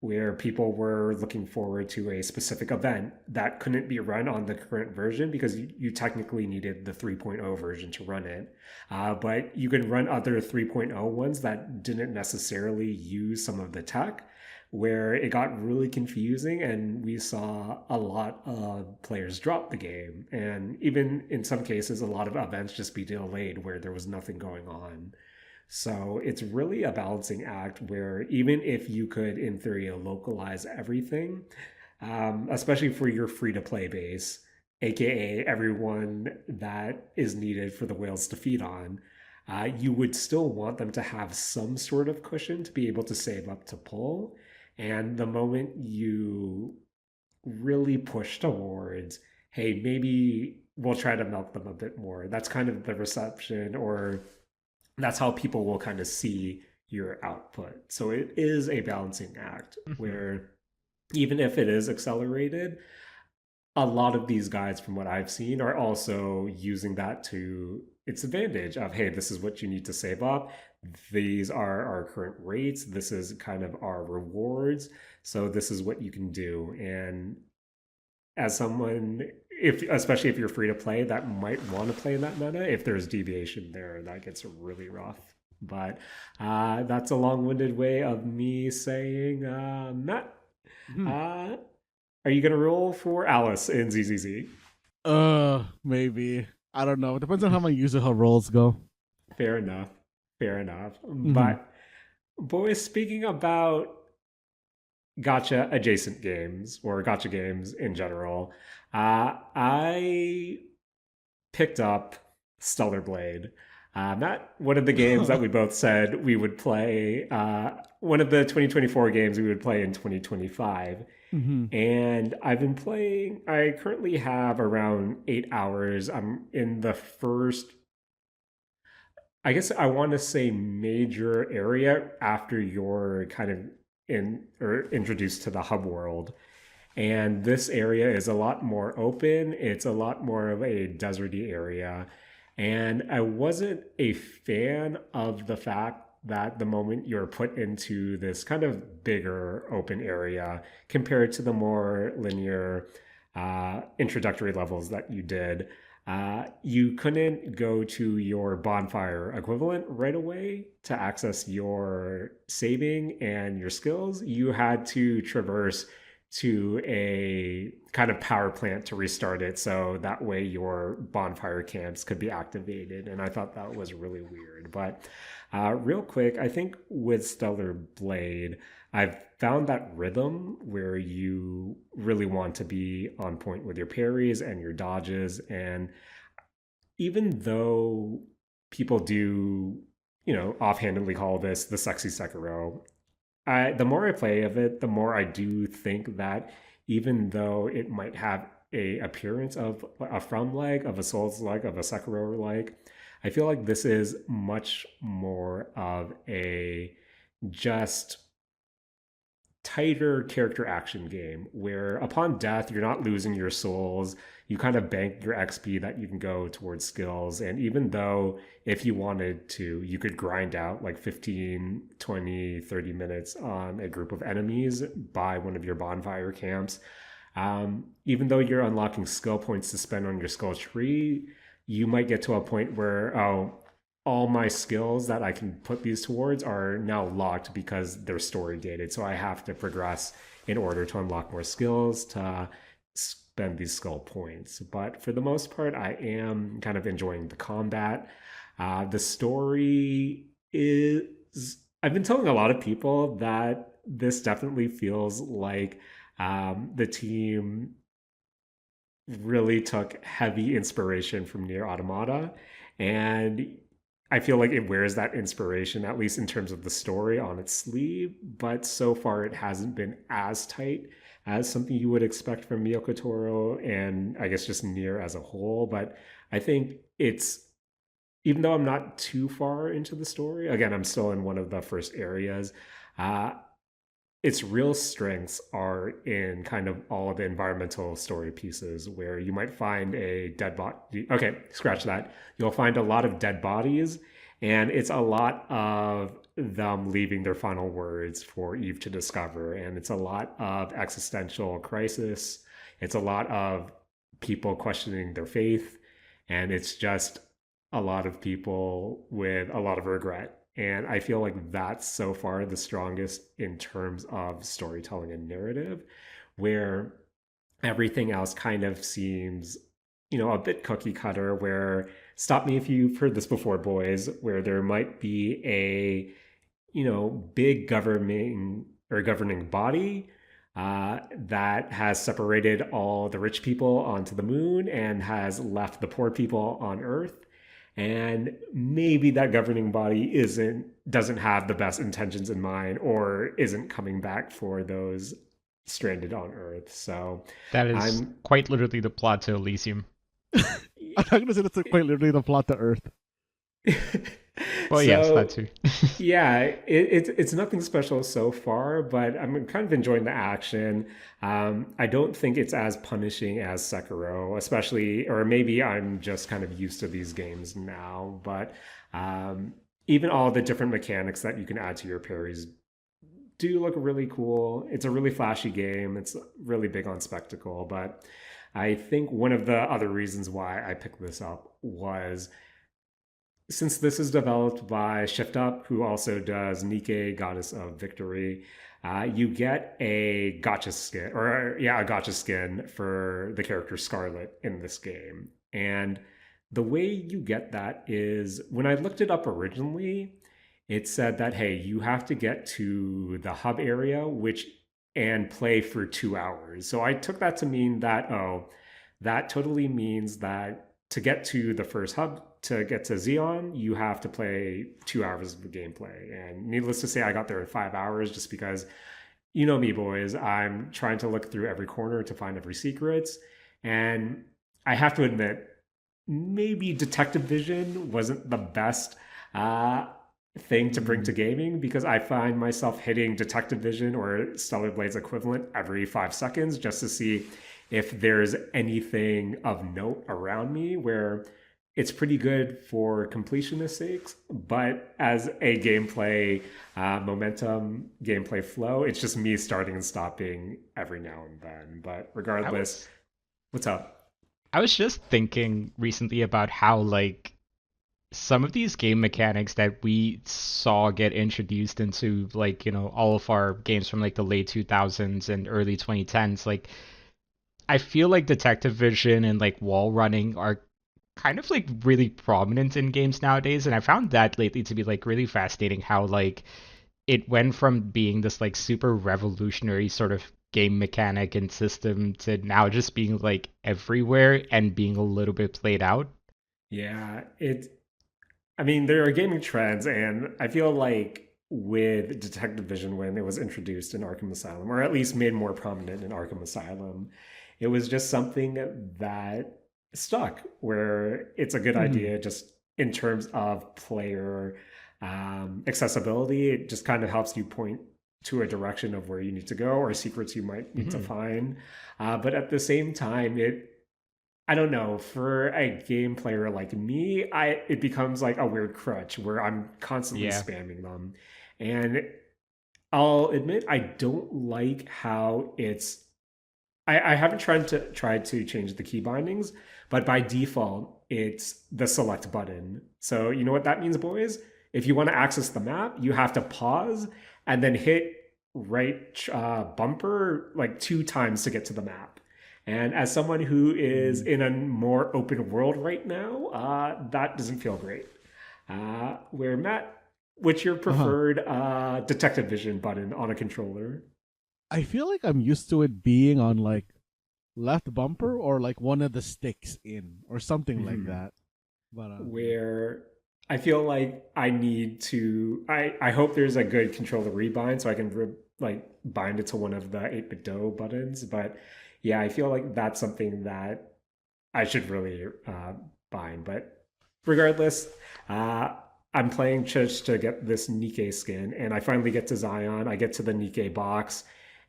where people were looking forward to a specific event that couldn't be run on the current version because you technically needed the 3.0 version to run it. But you could run other 3.0 ones that didn't necessarily use some of the tech, where it got really confusing and we saw a lot of players drop the game. And even in some cases, a lot of events just be delayed where there was nothing going on. So it's really a balancing act where even if you could, in theory, localize everything, especially for your free to play base, aka everyone that is needed for the whales to feed on, you would still want them to have some sort of cushion to be able to save up to pull. And the moment you really push towards, hey, maybe we'll try to milk them a bit more, that's kind of the reception, or that's how people will kind of see your output. So it is a balancing act Hmm. where even if it is accelerated, a lot of these guides from what I've seen are also using that to its advantage of, hey, this is what you need to save up. These are our current rates. This is kind of our rewards. So this is what you can do. And as someone, if especially if you're free to play, that might want to play in that meta. If there's deviation there, that gets really rough. But that's a long-winded way of me saying, Matt, Mhm. uh, are you gonna roll for Alice in ZZZ? Maybe. I don't know. It depends on how my user her rolls go. Fair enough. Fair enough. Hmm. But boys, speaking about gotcha adjacent games or gotcha games in general, I picked up Stellar Blade. Not one of the games that we both said we would play. One of the 2024 games we would play in 2025. Hmm. And I've been playing, I currently have around 8 hours. I'm in the first, I guess I want to say, major area after you're kind of in or introduced to the hub world. And this area is a lot more open. It's a lot more of a deserty area. And I wasn't a fan of the fact that the moment you're put into this kind of bigger open area compared to the more linear introductory levels that you did, you couldn't go to your bonfire equivalent right away to access your saving and your skills. You had to traverse to a kind of power plant to restart it so that way your bonfire camps could be activated. And I thought that was really weird. But real quick, I think with Stellar Blade, I've found that rhythm where you really want to be on point with your parries and your dodges. And even though people do, offhandedly call this the sexy Sekiro, the more I play of it, the more I do think that even though it might have a appearance of a From leg, of a Souls leg, of a Sekiro leg, I feel like this is much more of a just tighter character action game where upon death you're not losing your souls. You kind of bank your XP that you can go towards skills, and even though if you wanted to you could grind out like 15, 20, 30 minutes on a group of enemies by one of your bonfire camps, even though you're unlocking skill points to spend on your skill tree, you might get to a point where, oh, all my skills that I can put these towards are now locked because they're story gated. So I have to progress in order to unlock more skills to spend these skill points. But for the most part, I am kind of enjoying the combat. The story is, I've been telling a lot of people that this definitely feels like the team really took heavy inspiration from Near Automata. And I feel like it wears that inspiration, at least in terms of the story, on its sleeve. But so far, it hasn't been as tight as something you would expect from Miyoko Toro and I guess just Nier as a whole. But I think it's, even though I'm not too far into the story, again, I'm still in one of the first areas. Uh, its real strengths are in kind of all of the environmental story pieces where you might find a dead body. Okay, scratch that. You'll find a lot of dead bodies, and it's a lot of them leaving their final words for Eve to discover. And it's a lot of existential crisis. It's a lot of people questioning their faith. And it's just a lot of people with a lot of regret. And I feel like that's so far the strongest in terms of storytelling and narrative, where everything else kind of seems, a bit cookie cutter, where, stop me if you've heard this before, boys, where there might be a, big governing body that has separated all the rich people onto the moon and has left the poor people on Earth. And maybe that governing body doesn't have the best intentions in mind, or isn't coming back for those stranded on Earth. So That is I'm quite literally the plot to Elysium. I'm not gonna say that's quite literally the plot to Earth. Well, yes, so that too. yeah, it's nothing special so far, but I'm kind of enjoying the action. I don't think it's as punishing as Sekiro, especially, or maybe I'm just kind of used to these games now. But even all the different mechanics that you can add to your parries do look really cool. It's a really flashy game. It's really big on spectacle. But I think one of the other reasons why I picked this up was, since this is developed by Shift Up, who also does Nike, Goddess of Victory, you get a gotcha skin, a gotcha skin for the character Scarlet in this game. And the way you get that is, when I looked it up originally, it said that, hey, you have to get to the hub area, and play for 2 hours. So I took that to mean that, oh, that totally means that to get to the first hub, to get to Xeon, you have to play 2 hours of gameplay. And needless to say, I got there in 5 hours just because, you know me, boys, I'm trying to look through every corner to find every secrets. And I have to admit, maybe detective vision wasn't the best thing to bring to gaming, because I find myself hitting detective vision or Stellar Blade's equivalent every 5 seconds just to see if there's anything of note around me, where it's pretty good for completionist sakes, but as a gameplay momentum, gameplay flow, it's just me starting and stopping every now and then. But I regardless, was what's up? I was just thinking recently about how like some of these game mechanics that we saw get introduced into like, all of our games from like the late 2000s and early 2010s, like I feel like detective vision and like wall running are kind of like really prominent in games nowadays, and I found that lately to be like really fascinating how like it went from being this like super revolutionary sort of game mechanic and system to now just being like everywhere and being a little bit played out. Yeah, I mean, there are gaming trends, and I feel like with Detective Vision, when it was introduced in Arkham Asylum, or at least made more prominent in Arkham Asylum, it was just something that stuck, where it's a good Mhm. idea just in terms of player accessibility. It just kind of helps you point to a direction of where you need to go or secrets you might need to Hmm. find. But at the same time, I don't know, for a game player like me, I it becomes like a weird crutch where I'm constantly Yeah. spamming them. And I'll admit I don't like how I haven't tried to change the key bindings, but by default it's the select button. So you know what that means, boys? If you want to access the map, you have to pause and then hit right bumper like 2 times to get to the map. And as someone who is Mhm. in a more open world right now, that doesn't feel great. Where Matt, what's your Uh-huh. preferred detective vision button on a controller? I feel like I'm used to it being on like left bumper or like one of the sticks in or something like Mhm. that. But yeah. Where I feel like I need to. I hope there's a good controller rebind so I can like bind it to one of the 8-bit Do buttons. But yeah, I feel like that's something that I should really bind. But regardless, uh, I'm playing just to get this Nikkei skin, and I finally get to Zion. I get to the Nikkei box,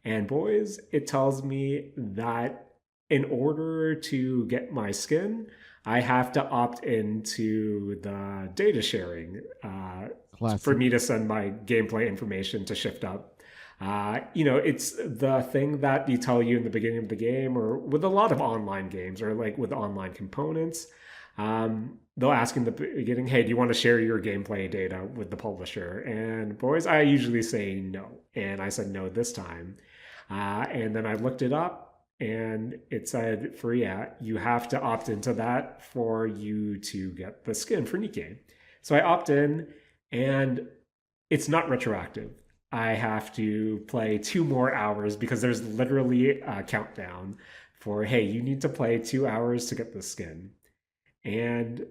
and boys, it tells me that in order to get my skin, I have to opt into the data sharing for Classic. me to send my gameplay information to Shift Up. It's the thing that they tell you in the beginning of the game, or with a lot of online games, or like with online components. They'll ask in the beginning, "Hey, do you want to share your gameplay data with the publisher?" And boys, I usually say no, and I said no this time. And then I looked it up, and it said, "For yeah, you have to opt into that for you to get the skin for Nikkei." So I opt in, and it's not retroactive. I have to play 2 more hours because there's literally a countdown for, hey, you need to play 2 hours to get the skin. And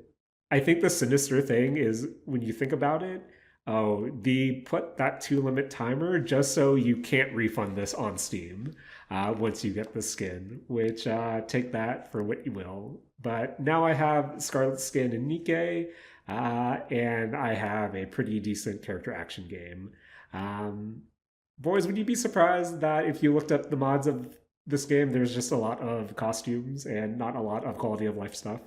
I think the sinister thing is when you think about it, oh, they put that 2 limit timer just so you can't refund this on Steam once you get the skin, which take that for what you will. But now I have Scarlet Skin and Nikkei, and I have a pretty decent character action game. Um, Boys, would you be surprised that if you looked up the mods of this game, there's just a lot of costumes and not a lot of quality of life stuff?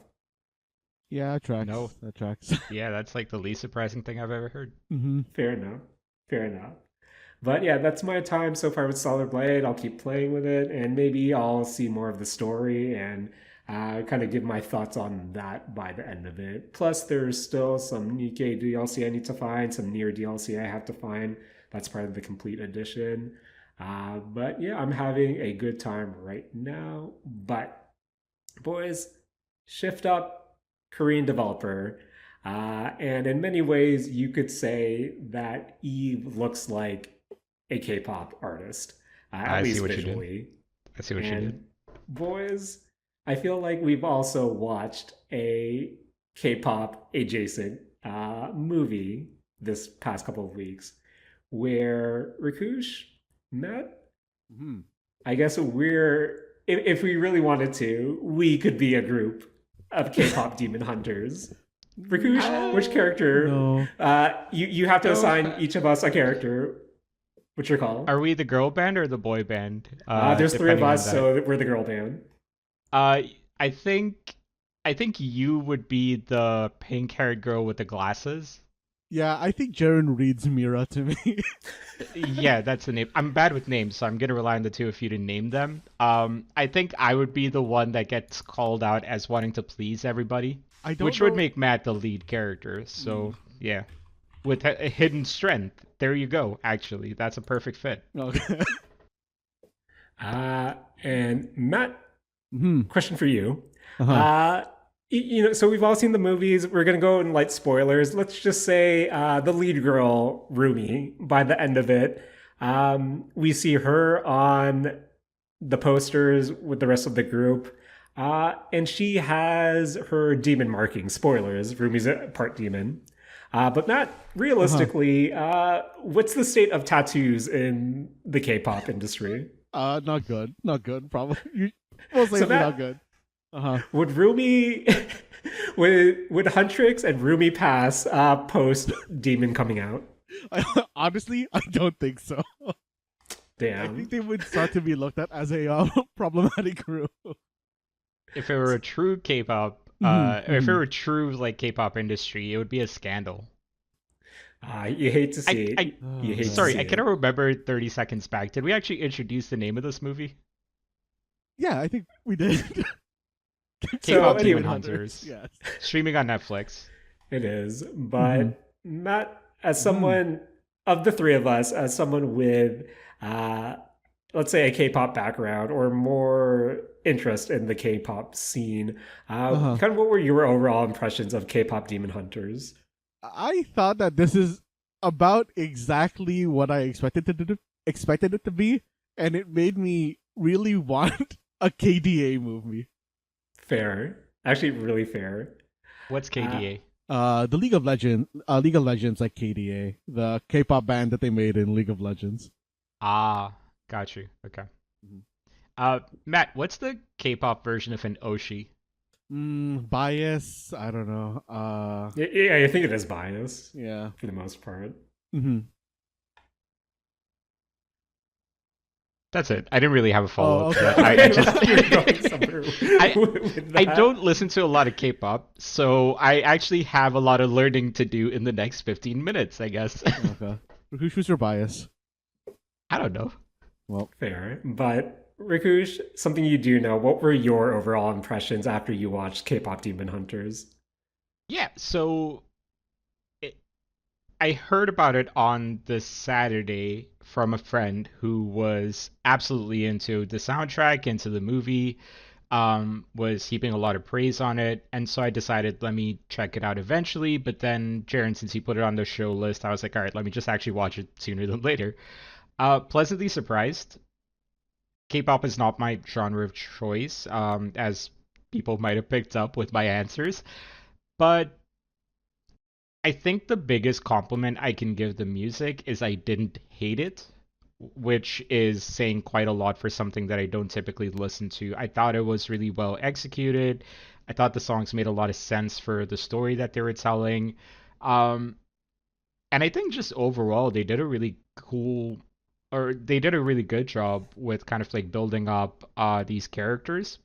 Yeah, that No. tracks. That tracks. Yeah, that's like the least surprising thing I've ever heard. Hmm. Fair enough. Fair enough. But yeah, that's my time so far with Solid Blade. I'll keep playing with it, and maybe I'll see more of the story and kind of give my thoughts on that by the end of it. Plus, there's still some Nikkei DLC I need to find, some Near DLC I have to find. That's part of the complete edition. But yeah, I'm having a good time right now. But boys, Shift Up, Korean developer. And in many ways, you could say that Eve looks like a K-pop artist, at I see least what you did. visually. I see what you did. And boys, I feel like we've also watched a K-pop adjacent movie this past couple of weeks, where Rakush met. Hmm. I guess if we really wanted to, we could be a group of K-pop demon hunters. Rakush, which character? No. You have to No. assign each of us a character. What's your call? Are we the girl band or the boy band? There's three of Depending on us, that. so we're the girl band. Uh, I think I think you would be the pink-haired girl with the glasses. Yeah, I think Jaren reads Mira to me. Yeah, that's the name. I'm bad with names, so I'm gonna rely on the two of you to name them. I think I would be the one that gets called out as wanting to please everybody, I don't which would know. make Matt the lead character. Mm, So yeah, with a hidden strength. There you go. Actually, that's a perfect fit. okay. And Matt, Hmm. question for you. Uh-huh. Uh, so we've all seen the movies. We're gonna go in light spoilers. Let's just say the lead girl, Rumi, by the end of it, we see her on the posters with the rest of the group. And she has her demon marking. Spoilers, Rumi's a part demon. But Matt, Uh-huh. realistically, what's the state of tattoos in the K-pop industry? Not good. Not good. Probably. Most So likely not Matt, good. Uh-huh. would Rumi, would Huntrix and Rumi pass post demon coming out? Honestly, I don't think so. I think Damn. they would start to be looked at as a problematic group. If it were a true K-pop, Hmm. if it Hmm. were a true like K-pop industry, it would be a scandal. You hate to see I it. You Oh hate to man. sorry, see I cannot it. remember 30 seconds back. Did we actually introduce the name of this movie? Yeah, I think we did. So K-pop K-pop Demon Demon anyway, Hunters. Hunters, Yes. streaming on Netflix. it is. Hmm. But Matt, as Hmm. someone of the three of us, as someone with, uh, let's say, a K-pop background or more interest in the K-pop scene, Uh-huh. kind of what were your overall impressions of K-pop Demon Hunters? I thought that this is about exactly what I expected it to be, and it made me really want a KDA movie. Fair, actually, really fair. What's Uh, KDA? The League of Legends, like KDA, the K-pop band that they made in League of Legends. Ah, got you. Okay. Mhm. Matt, what's the K-pop version of an Oshi? Bias, I don't know. yeah, I think it is bias Yeah. for the most part. Hmm. That's it. I didn't really have a Oh, follow-up to okay. that. I Okay, just well, you're going somewhere I with I that. don't listen to a lot of K-pop, so I actually have a lot of learning to do in the next 15 minutes, I guess. Okay. Who's your bias? I don't know. Well, Fair. But Rakush, something you do know, what were your overall impressions after you watched K-pop Demon Hunters? Yeah, so it, I heard about it on this Saturday from a friend who was absolutely into the soundtrack, into the movie, was heaping a lot of praise on it, and so I decided let me check it out eventually. But then Jaren, since he put it on the show list, I was like, all right, let me just actually watch it sooner than later. Pleasantly surprised. K-pop is not my genre of choice, as people might have picked up with my answers, but I think the biggest compliment I can give the music is I didn't hate it, which is saying quite a lot for something that I don't typically listen to. I thought it was really well executed. I thought the songs made a lot of sense for the story that they were telling. Um, and I think just overall they did a really cool or they did a really good job with kind of like building up these characters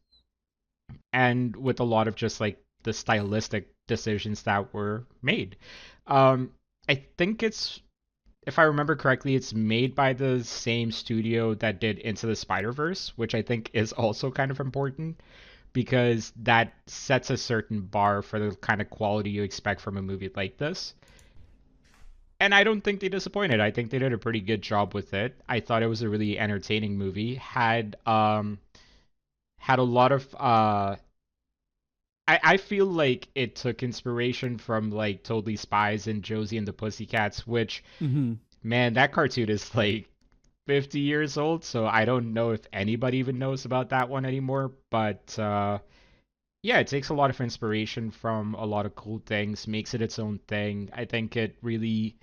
and with a lot of just like the stylistic decisions that were made. Um, I think it's, if I remember correctly, it's made by the same studio that did Into the Spider Verse, which I think is also kind of important because that sets a certain bar for the kind of quality you expect from a movie like this. And I don't think they disappointed. I think they did a pretty good job with it. I thought it was a really entertaining movie. Had a lot of I feel like it took inspiration from like Totally Spies and Josie and the Pussycats, which hmm. man, that cartoon is like 50 years old, so I don't know if anybody even knows about that one anymore. But yeah, it takes a lot of inspiration from a lot of cool things, makes it its own thing. I think it really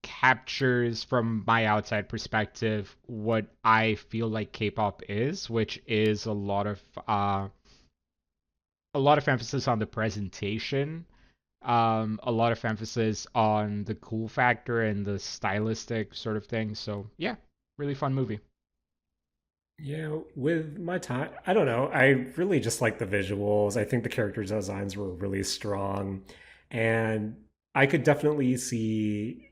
captures, from my outside perspective, what I feel like K-pop is, which is a lot of emphasis on the presentation, a lot of emphasis on the cool factor and the stylistic sort of thing. So yeah, really fun movie. Yeah, with my time, I don't know. I really just like the visuals. I think the character designs were really strong, and I could definitely see.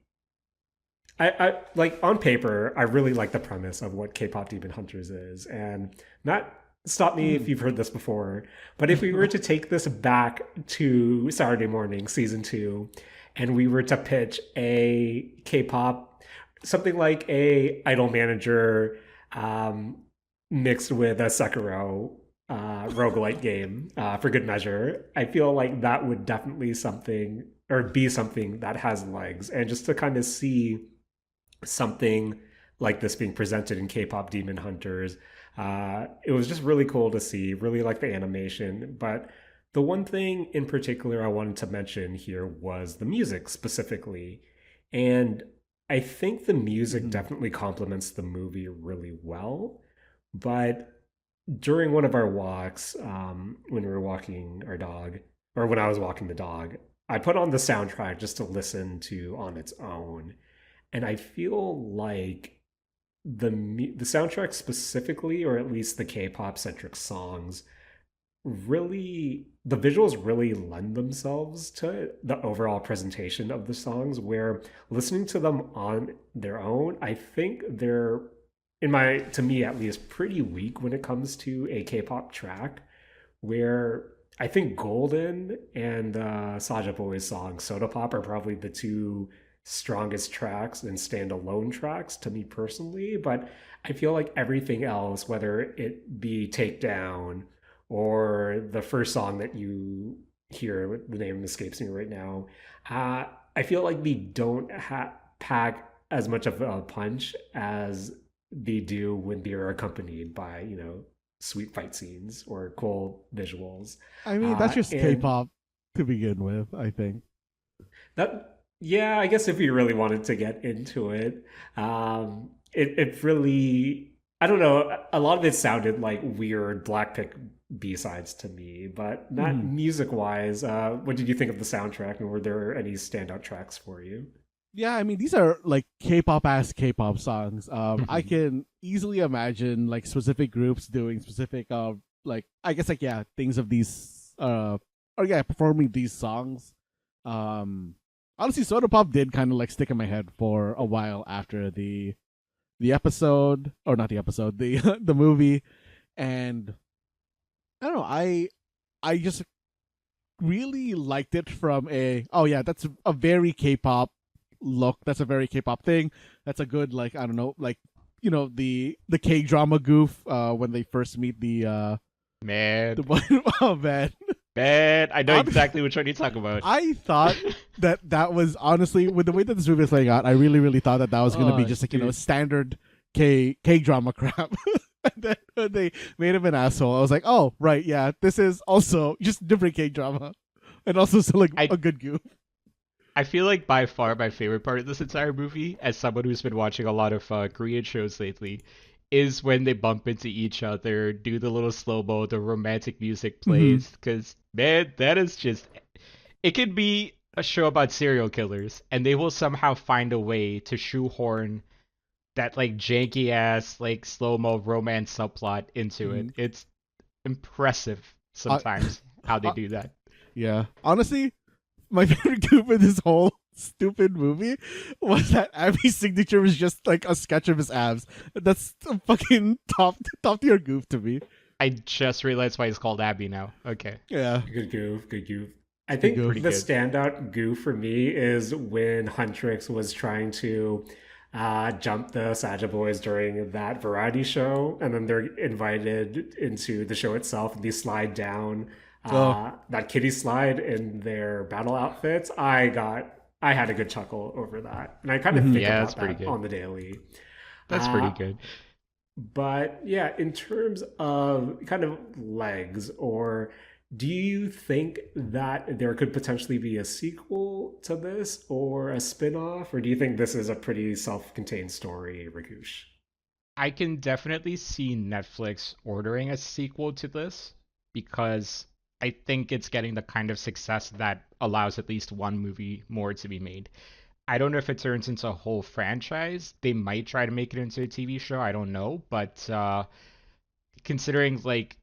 I like on paper, I really like the premise of what K-pop Demon Hunters is, and not stop me if Mhm. you've heard this before, but if we were to take this back to Saturday Morning season two, and we were to pitch a K-pop, something like a Idol Manager, um, mixed with a Sekiro roguelite game for good measure, I feel like that would definitely something or be something that has legs, and just to kind of see something like this being presented in K-pop Demon Hunters. It was just really cool to see. Really like the animation, but the one thing in particular I wanted to mention here was the music specifically, and I think the music Mhm. definitely complements the movie really well. But during one of our walks, when we were walking our dog, or when I was walking the dog, I put on the soundtrack just to listen to on its own, and I feel like the soundtrack specifically, or at least the K-pop centric songs, really the visuals really lend themselves to the overall presentation of the songs. Where listening to them on their own, I think they're in my to me at least pretty weak when it comes to a K-pop track. Where I think Golden and Saja Boy's song Soda Pop are probably the two strongest tracks and standalone tracks to me personally. But I feel like everything else, whether it be Takedown or the first song that you hear, the name escapes me right now, uh, I feel like they don't pack as much of a punch as they do when they are accompanied by, sweet fight scenes or cool visuals. I mean, that's just And K-pop to begin with, I think. that, yeah, I guess if you really wanted to get into it, it really, I don't know, a lot of it sounded like weird Blackpink B-sides to me, but not Mhm. music wise. What did you think of the soundtrack, and were there any standout tracks for you? Yeah, I mean, these are like K-pop ass K-pop songs. I Mhm. can easily imagine like specific groups doing specific, like I guess like yeah, things of these, or yeah, performing these songs. Um, Honestly, Soda Pop did kind of like stick in my head for a while after the episode, or not the episode, the the movie, and I don't know, I just really liked it from a, oh yeah, that's a very K-pop look. That's a very K-pop thing. That's a good, like, I don't know, like, the K drama goof when they first meet Man, the boy. Oh man, man, I know honestly, exactly which one you're talking about. I thought that was, honestly, with the way that this movie is playing out, I really thought that was gonna be Oh, just like, dude. standard K drama crap. And then when they made him an asshole, I was like, oh right, yeah, this is also just different K drama, and also still like I a good goof. I feel like by far my favorite part of this entire movie, as someone who's been watching a lot of Korean shows lately, is when they bump into each other, do the little slow mo, the romantic music Mm-hmm. plays. Because man, that is just it could be a show about serial killers, and they will somehow find a way to shoehorn that like janky ass like slow mo romance subplot into Mm-hmm. it. It's impressive Uh, sometimes how they uh, do that. yeah, honestly, my favorite goof in this whole stupid movie was that Abby's signature was just like a sketch of his abs. That's a fucking top tier goof to me. I just realized why it's called Abby now. Okay, Yeah, Good goof, good goof. I it's a good think goof. pretty the good. standout goof for me is when Huntrix was trying to jump the Saja Boys during that variety show, and then they're invited into the show itself, and they slide down Oh, that kiddie slide in their battle outfits. I had a good chuckle over that, and I kind of mm-hmm. think Yeah, that's about pretty that good. on the daily. That's pretty Uh, good. but yeah, in terms of kind of legs, or do you think that there could potentially be a sequel to this or a spin-off, or do you think this is a pretty self-contained story, Rakush? I can definitely see Netflix ordering a sequel to this because I think it's getting the kind of success that allows at least one movie more to be made. I don't know if it turns into a whole franchise. They might try to make it into a TV show. I don't know, but considering like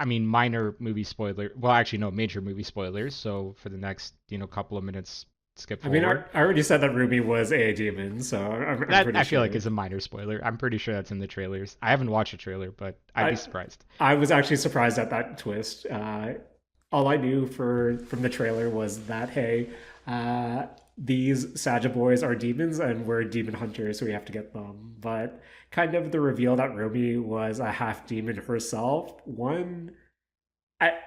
I mean minor movie spoiler. Well, actually no, major movie spoilers. So for the next couple of minutes, skip I mean, forward. I already said that Ruby was a demon, so I'm That pretty I feel like sure. is a minor spoiler. I'm pretty sure that's in the trailers. I haven't watched a trailer, but I'd be I surprised. I was actually surprised at that twist. All I knew from the trailer was that hey, uh, these Saja boys are demons and we're demon hunters, so we have to get them. But kind of the reveal that Ruby was a half demon herself. I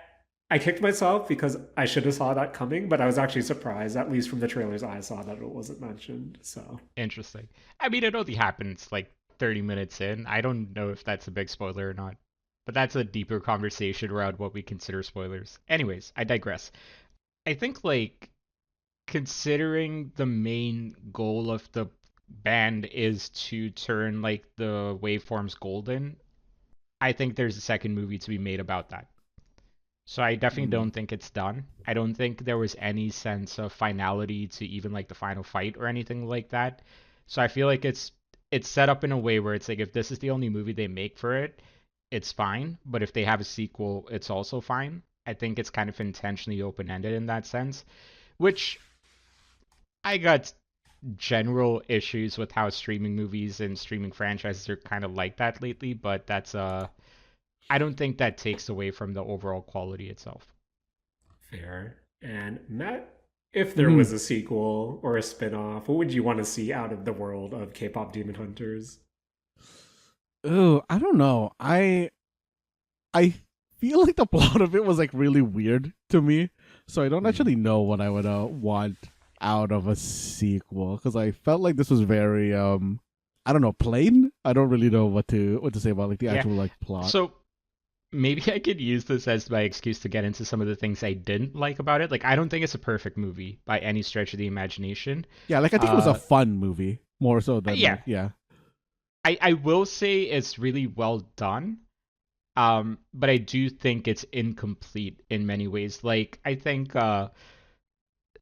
I kicked myself because I should have saw that coming, but I was actually surprised, at least from the trailers I saw, that it wasn't mentioned. So Interesting. I mean, it only happens like 30 minutes in. I don't know if that's a big spoiler or not. But that's a deeper conversation around what we consider spoilers. Anyways, I digress. I think like considering the main goal of the band is to turn like the waveforms golden, I think there's a second movie to be made about that. So I definitely Mm. don't think it's done. I don't think there was any sense of finality to even like the final fight or anything like that. So I feel like it's set up in a way where it's like if this is the only movie they make for it, it's fine. But if they have a sequel, it's also fine. I think it's kind of intentionally open-ended in that sense, which I got general issues with how streaming movies and streaming franchises are kind of like that lately, but that's I don't think that takes away from the overall quality itself. fair. And Matt, if there Mhm. was a sequel or a spin-off, what would you want to see out of the world of K-pop Demon Hunters? Oh, I don't know. I feel like the plot of it was like really weird to me, so I don't Hmm. actually know what I would want out of a sequel because I felt like this was very I don't know, plain. I don't really know what to say about like the Yeah. actual like plot. So maybe I could use this as my excuse to get into some of the things I didn't like about it. Like I don't think it's a perfect movie by any stretch of the imagination. Yeah, like I think it was a Uh fun movie more so than yeah, like yeah. I will say it's really well done. But I do think it's incomplete in many ways. Like I think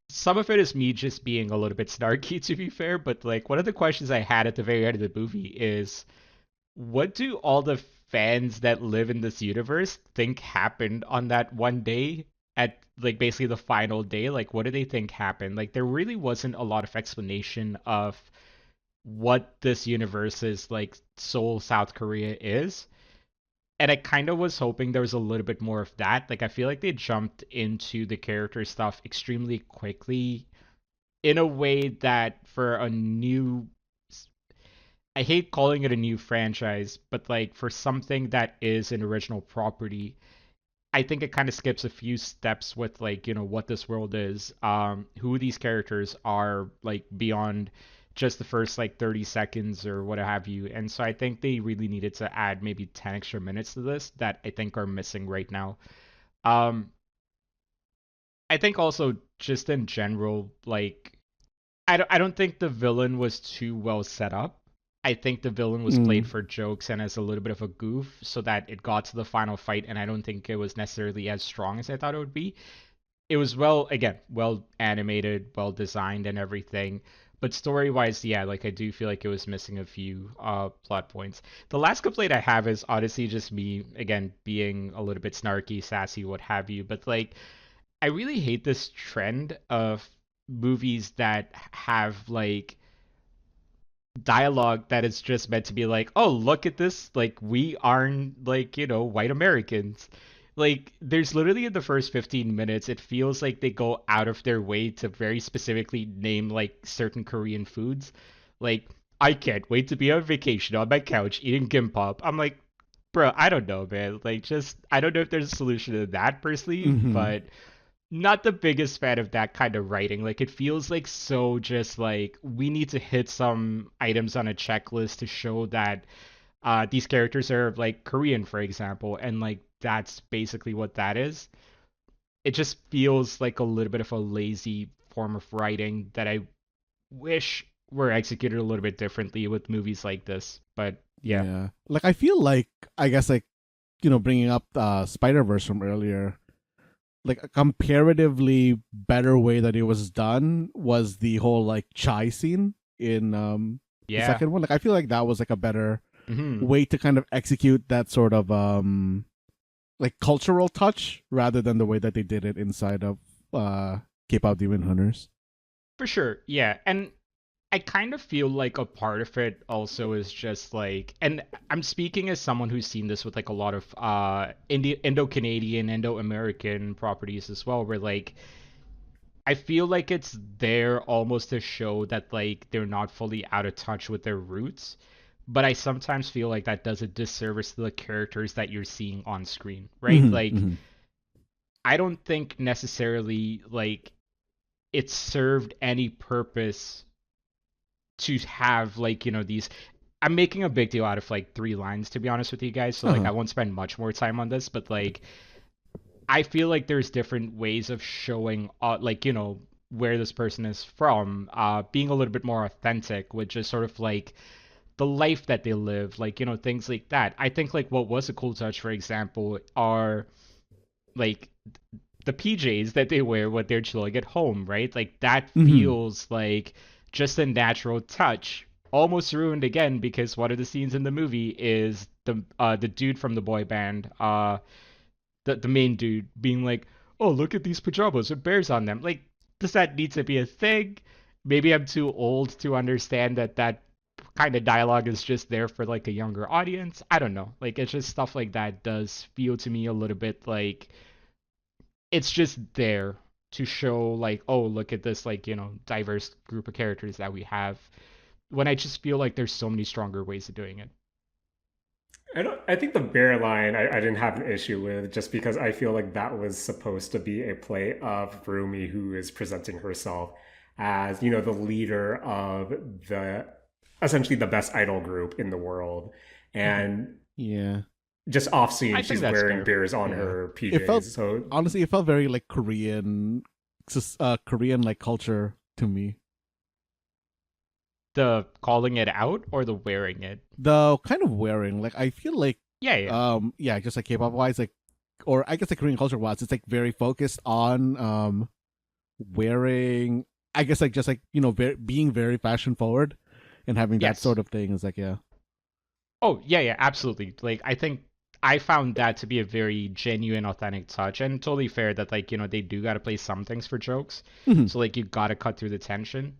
some of it is me just being a little bit snarky to be fair, but like one of the questions I had at the very end of the movie is what do all the fans that live in this universe think happened on that one day at like basically the final day? Like what do they think happened? Like there really wasn't a lot of explanation of what this universe's like Seoul, South Korea is. And I kind of was hoping there was a little bit more of that. Like I feel like they jumped into the character stuff extremely quickly in a way that for a new I hate calling it a new franchise, but like for something that is an original property, I think it kind of skips a few steps with like, what this world is, who these characters are like beyond just the first like 30 seconds or what have you. And so I think they really needed to add maybe 10 extra minutes to this that I think are missing right now. Um I think also just in general like I don't think the villain was too well set up. I think the villain was played Mm. for jokes and as a little bit of a goof so that it got to the final fight, and I don't think it was necessarily as strong as I thought it would be. It was well animated, well designed and everything. But story wise, yeah, like I do feel like it was missing a few plot points. The last complaint I have is honestly just me again being a little bit snarky, sassy, what have you. But like I really hate this trend of movies that have like dialogue that is just meant to be like, oh, look at this. Like, we aren't like, white Americans. Like, there's literally in the first 15 minutes, it feels like they go out of their way to very specifically name like certain Korean foods. Like, I can't wait to be on vacation on my couch eating gimbap. I'm like, bro, I don't know, man. Like, just, I don't know if there's a solution to that personally, Mhm. but not the biggest fan of that kind of writing. Like it feels like so just like we need to hit some items on a checklist to show that these characters are like Korean, for example, and like that's basically what that is. It just feels like a little bit of a lazy form of writing that I wish were executed a little bit differently with movies like this. But yeah, Yeah. Like I feel like I guess like bringing up Spider-Verse from earlier, like a comparatively better way that it was done was the whole like chai scene in the yeah, second one. Like I feel like that was like a better way to kind of execute that sort of like cultural touch rather than the way that they did it inside of K-pop Demon Hunters. For sure, yeah. And I kind of feel like a part of it also is just like, and I'm speaking as someone who's seen this with like a lot of Indo-Canadian, Indo-American properties as well, where like I feel like it's there almost to show that like they're not fully out of touch with their roots, but I sometimes feel like that does a disservice to the characters that you're seeing on screen, right? Like I don't think necessarily like it served any purpose to have like, you know, these. I'm making a big deal out of like 3 lines, to be honest with you guys, so like I won't spend much more time on this, but like I feel like there's different ways of showing like, you know, where this person is from, being a little bit more authentic with just sort of like the life that they live, like, you know, things like that. I think like what was a cool touch, for example, are like the PJs that they wear when they're chilling at home, right? Like that feels like just a natural touch. Almost ruined again because one of the scenes in the movie is the dude from the boy band, the main dude being like, "Oh, look at these pajamas with bears on them." Like, does that need to be a thing? Maybe I'm too old to understand that that kind of dialogue is just there for like a younger audience. I don't know. Like, it's just stuff like that does feel to me a little bit like it's just there to show like, oh, look at this, like, you know, diverse group of characters that we have, when I just feel like there's so many stronger ways of doing it. I think the bear line I didn't have an issue with just because I feel like that was supposed to be a play of Rumi, who is presenting herself as, you know, the leader of the essentially the best idol group in the world. And Yeah. just off scene, I think she's that's wearing fair. bears on Yeah. her It PJs. felt So honestly, it felt very like Korean, Korean like culture to me. The calling it out or the wearing it? The kind of wearing, like I feel like, Yeah, yeah. yeah, just like K-pop wise, like, or I guess like Korean culture wise, it's like very focused on wearing. I guess like just like, you know, being very fashion forward and having that Yes. sort of thing is like, yeah. Oh, yeah, yeah, absolutely. Like, I think I found that to be a very genuine, authentic touch, and totally fair that, like, you know, they do gotta play some things for jokes. So, like, you gotta cut through the tension.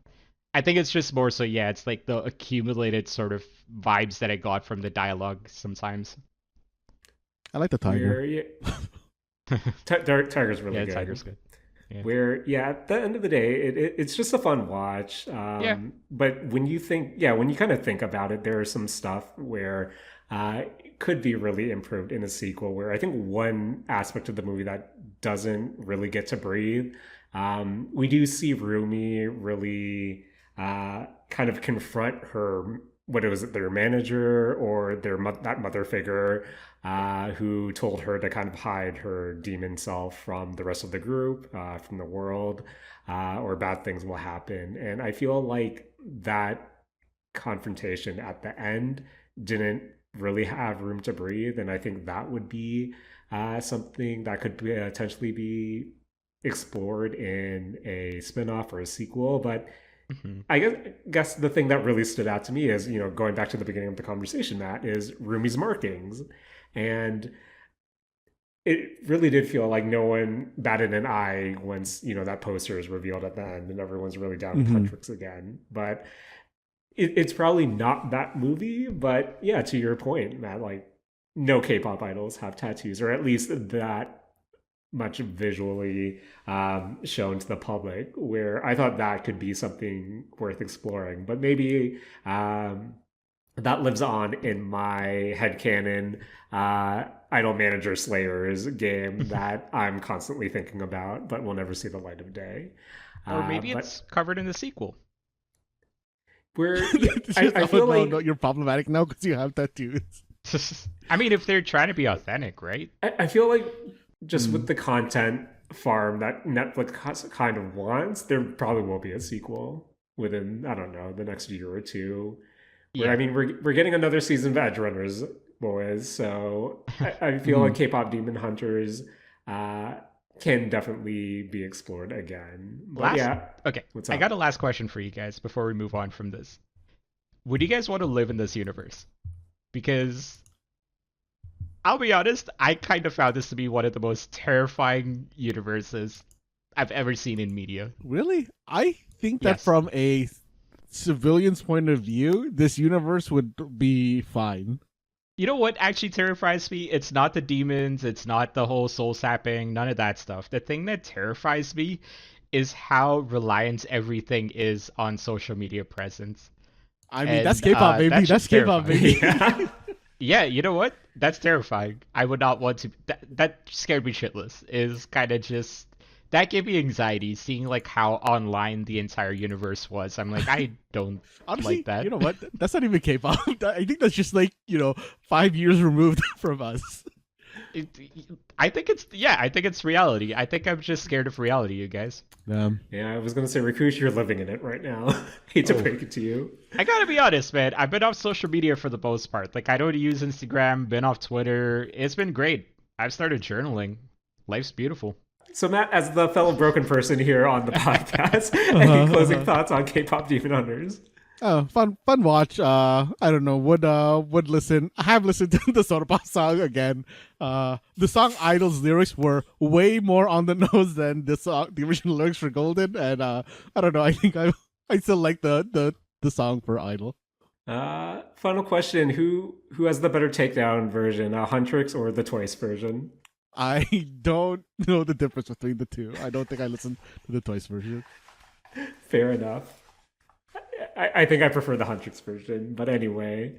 I think it's just more so, yeah, it's like the accumulated sort of vibes that I got from the dialogue sometimes. I like the tiger. where yeah, Tiger's really Yeah, good. Tiger's good. Yeah. Where yeah, at the end of the day, it's just a fun watch. Yeah. But when you think, yeah, when you kind of think about it, there are some stuff where it could be really improved in a sequel. Where I think one aspect of the movie that doesn't really get to breathe, we do see Rumi really kind of confront her. What was it, their manager or that mother figure who told her to kind of hide her demon self from the rest of the group, from the world, or bad things will happen. And I feel like that confrontation at the end didn't really have room to breathe. And I think that would be something that could potentially be explored in a spin-off or a sequel. But I guess the thing that really stood out to me is, you know, going back to the beginning of the conversation, Matt, is Rumi's markings. And it really did feel like no one batted an eye once, you know, that poster is revealed at the end and everyone's really down with Huntrix again. But it's probably not that movie. But yeah, to your point, Matt, like no K-pop idols have tattoos, or at least that much visually shown to the public, where I thought that could be something worth exploring. But maybe that lives on in my headcanon idol manager slayers game that I'm constantly thinking about, but will never see the light of day. Or maybe But it's covered in the sequel. we're, yeah, I feel like no, you're problematic now because you have tattoos. I mean, if they're trying to be authentic, right? I feel like just with the content farm that Netflix kind of wants, there probably will be a sequel within, I don't know, the next year or two. Where, Yeah. I mean, we're getting another season of Edge Runners, boys. So I feel like K-pop Demon Hunters can definitely be explored again. But yeah, Okay, what's I up? got a last question for you guys before we move on from this. Would you guys want to live in this universe? because I'll be honest, I kind of found this to be one of the most terrifying universes I've ever seen in media. Really? I think that Yes. from a civilian's point of view, this universe would be fine. You know what actually terrifies me? It's not the demons, it's not the whole soul sapping, none of that stuff. The thing that terrifies me is how reliant everything is on social media presence. I mean, And, that's K-pop, baby. that's That's just K-pop, baby. Yeah. Yeah, you know what? That's terrifying. I would not want to. That scared me shitless. Is kind of just that gave me anxiety seeing like how online the entire universe was. I'm like, I don't Honestly, like that. you know what? That's not even K-pop. I think that's just like 5 years removed from us. It, I think it's reality. I think I'm just scared of reality, you guys. Yeah, I was gonna say, Rakush, you're living in it right now. Hate to Oh. break it to you. I gotta be honest, man. I've been off social media for the most part. Like, I don't use Instagram, been off Twitter. It's been great. I've started journaling. Life's beautiful. So, Matt, as the fellow broken person here on the podcast, any closing thoughts on K-pop Demon Hunters? Oh, fun watch. I don't know. Would listen. I have listened to the Soda Pop song again. The song Idol's lyrics were way more on the nose than the original lyrics for Golden, and I don't know. I think I still like the song for Idol. Final question: Who has the better takedown version, Huntrix or the Twice version? I don't know the difference between the two. I don't think I listened to the Twice version. Fair enough. I think I prefer the Huntrix version, but anyway.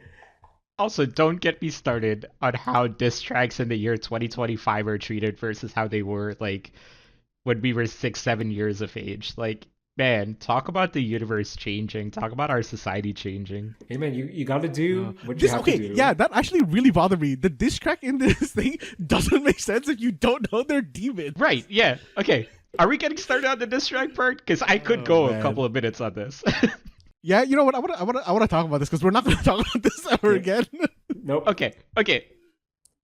Also, don't get me started on how diss tracks in the year 2025 are treated versus how they were like when we were 6-7 years of age. Like, man, talk about the universe changing. Talk about our society changing. Hey man, you got to do what you have to do. Yeah, that actually really bothered me. The diss track in this thing doesn't make sense if you don't know they're demons. Right? Yeah. Okay. Are we getting started on the diss track part? Because I could go a couple of minutes on this. Yeah, you know what? I want to talk about this because we're not going to talk about this ever again. Nope. Okay.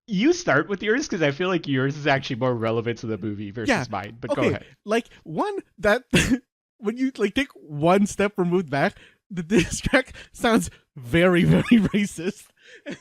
You start with yours because I feel like yours is actually more relevant to the movie versus mine. But go ahead. Like one that when you like take one step removed back, the diss track sounds very, very racist.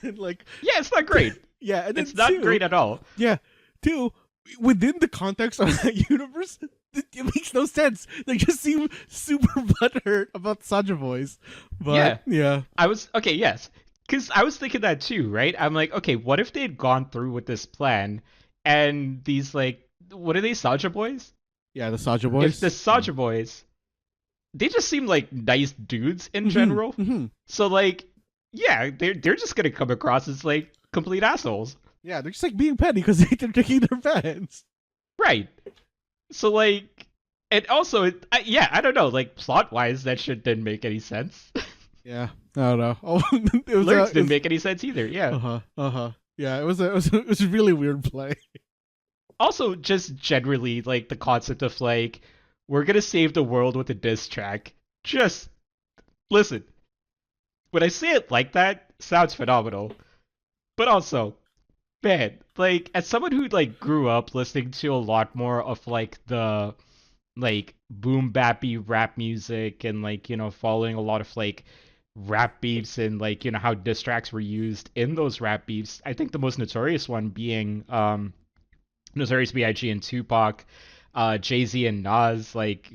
And like, Yeah, it's not great. yeah, and then It's not great at all. Yeah, two, within the context of that universe, it makes no sense. They just seem super butthurt about Saja Boys. But yeah. Yes. Because I was thinking that too, right? I'm like, okay, what if they'd gone through with this plan and these, like, what are they, Saja Boys? Yeah, the Saja Boys. If the Saja Boys, they just seem like nice dudes in general. Mm-hmm. So, like, yeah, they're just going to come across as, like, complete assholes. Yeah, they're just like being petty because they're taking their fans. Right. So, like, and also, I don't know, like, plot-wise, that shit didn't make any sense. Yeah, I don't know. Oh, Lyrics didn't make any sense either, yeah. Yeah, it was a really weird play. Also, just generally, like, the concept of, like, we're gonna save the world with a diss track. Just, listen, when I say it like that, sounds phenomenal. But also, man, like, as someone who, like, grew up listening to a lot more of, like, the, like, boom bappy rap music and, like, following a lot of, like, rap beefs and, like, how diss tracks were used in those rap beefs. I think the most notorious one being, Notorious B.I.G. and Tupac, Jay-Z and Nas, like,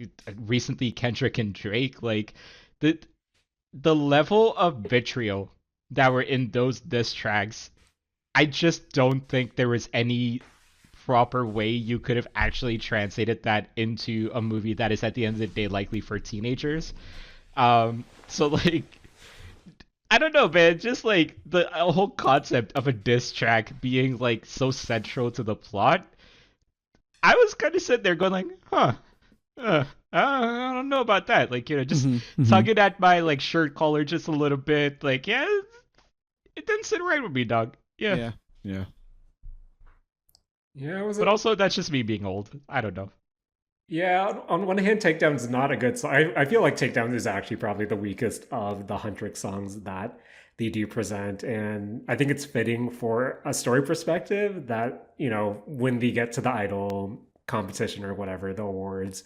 recently Kendrick and Drake, like, the level of vitriol that were in those diss tracks, I just don't think there was any proper way you could have actually translated that into a movie that is at the end of the day likely for teenagers. So, like, I don't know, man. Just like the whole concept of a diss track being like so central to the plot, I was kind of sitting there going like, I don't know about that. Like, just tugging at my like shirt collar just a little bit. Like, yeah, it didn't sit right with me, dog. Yeah. Yeah. Yeah, But also, that's just me being old. I don't know. Yeah, on one hand, Takedown is not a good song. I feel like Takedown is actually probably the weakest of the Huntrix songs that they do present. And I think it's fitting for a story perspective that, when they get to the Idol competition or whatever, the awards,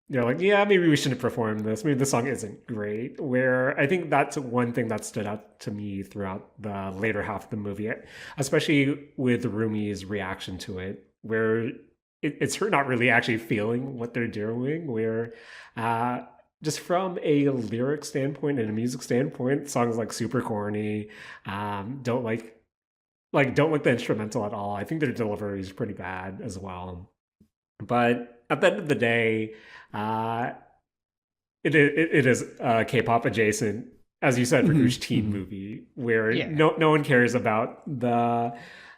You're like, yeah, maybe we shouldn't perform this. Maybe the song isn't great. Where I think that's one thing that stood out to me throughout the later half of the movie, especially with Rumi's reaction to it, where it's her not really actually feeling what they're doing. Where uh, just from a lyric standpoint and a music standpoint, songs like super corny, don't don't like the instrumental at all. I think their delivery is pretty bad as well. But at the end of the day, uh, it is K-pop adjacent, as you said, Mhm, Rakush teen mhm. movie where Yeah. no one cares about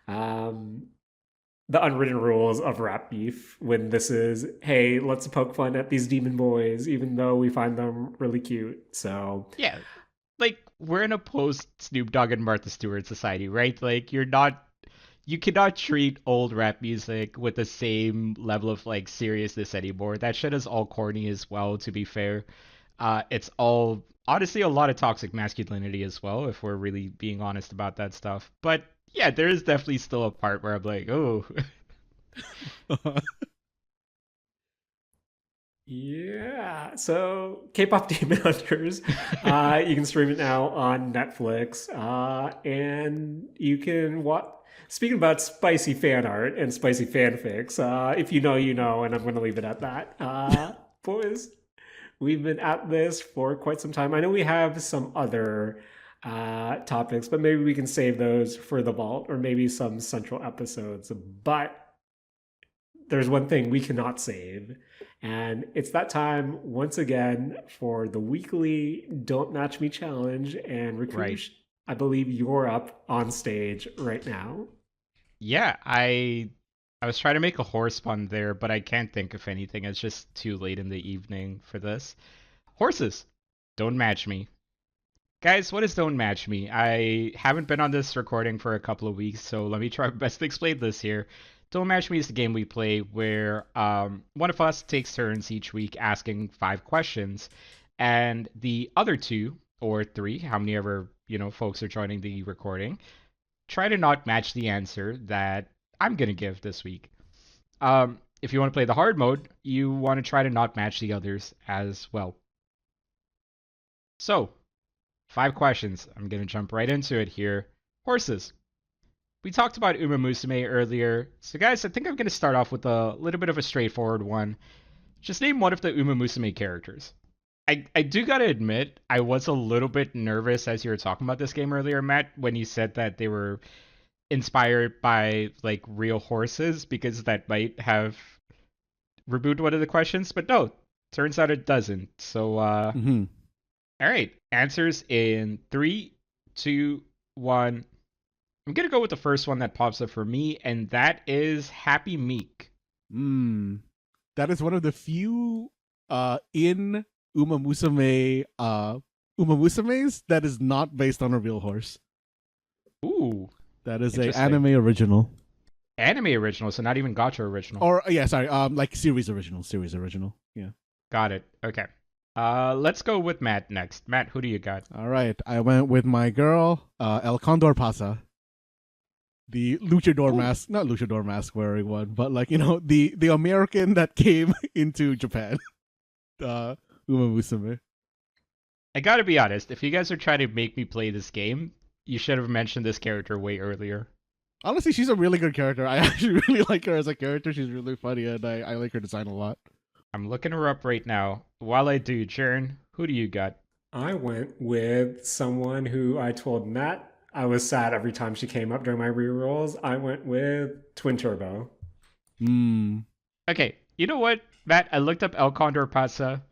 um, the unwritten rules of rap beef when this is, hey, let's poke fun at these demon boys, even though we find them really cute. So Yeah. Like we're in a post Snoop Dogg and Martha Stewart society, right? Like you cannot treat old rap music with the same level of like seriousness anymore. That shit is all corny as well, to be fair. It's all honestly a lot of toxic masculinity as well, if we're really being honest about that stuff. But yeah, there is definitely still a part where I'm like, oh, yeah. So K-pop Demon Hunters, you can stream it now on Netflix, and you can watch. Speaking about spicy fan art and spicy fanfics, if you know, you know, and I'm going to leave it at that. Boys, we've been at this for quite some time. I know we have some other topics, but maybe we can save those for the vault or maybe some central episodes. But there's one thing we cannot save, and it's that time once again for the weekly Don't Match Me challenge. And right. Rakush, I believe you're up on stage right now. Yeah, I was trying to make a horse pun there, but I can't think of anything. It's just too late in the evening for this. Horses, don't match me. Guys, what is Don't Match Me? I haven't been on this recording for a couple of weeks, so let me try my best to explain this here. Don't Match Me is the game we play where one of us takes turns each week asking 5 questions, and the other two, or three, how many ever, folks are joining the recording, try to not match the answer that I'm going to give this week. If you want to play the hard mode, you want to try to not match the others as well. So, 5 questions. I'm going to jump right into it here. Horses. We talked about Umamusume earlier. So, guys, I think I'm going to start off with a little bit of a straightforward one. Just name one of the Umamusume characters. I do gotta admit, I was a little bit nervous as you were talking about this game earlier, Matt, when you said that they were inspired by like real horses, because that might have rebooted one of the questions, but no, turns out it doesn't. So, Hmm. all right, answers in three, two, one. I'm gonna go with the first one that pops up for me, and that is Happy Meek. Mm. That is one of the few in Umamusume Umamusumes that is not based on a real horse. Ooh, That is a interesting. anime original. Anime original, so not even Gacha original. Or yeah, sorry, like series original, Yeah. Got it. Okay. Let's go with Matt next. Matt, who do you got? All right, I went with my girl, El Condor Pasa, the luchador Ooh, mask, not luchador mask wearing one, but like the American that came into Japan, uh, Umamusume. I gotta be honest. If you guys are trying to make me play this game, you should have mentioned this character way earlier. Honestly, she's a really good character. I actually really like her as a character. She's really funny, and I like her design a lot. I'm looking her up right now. While I do, Jaren, who do you got? I went with someone who I told Matt I was sad every time she came up during my rerolls. I went with Twin Turbo. Hmm. Okay, you know what, Matt? I looked up El Condor Pasa.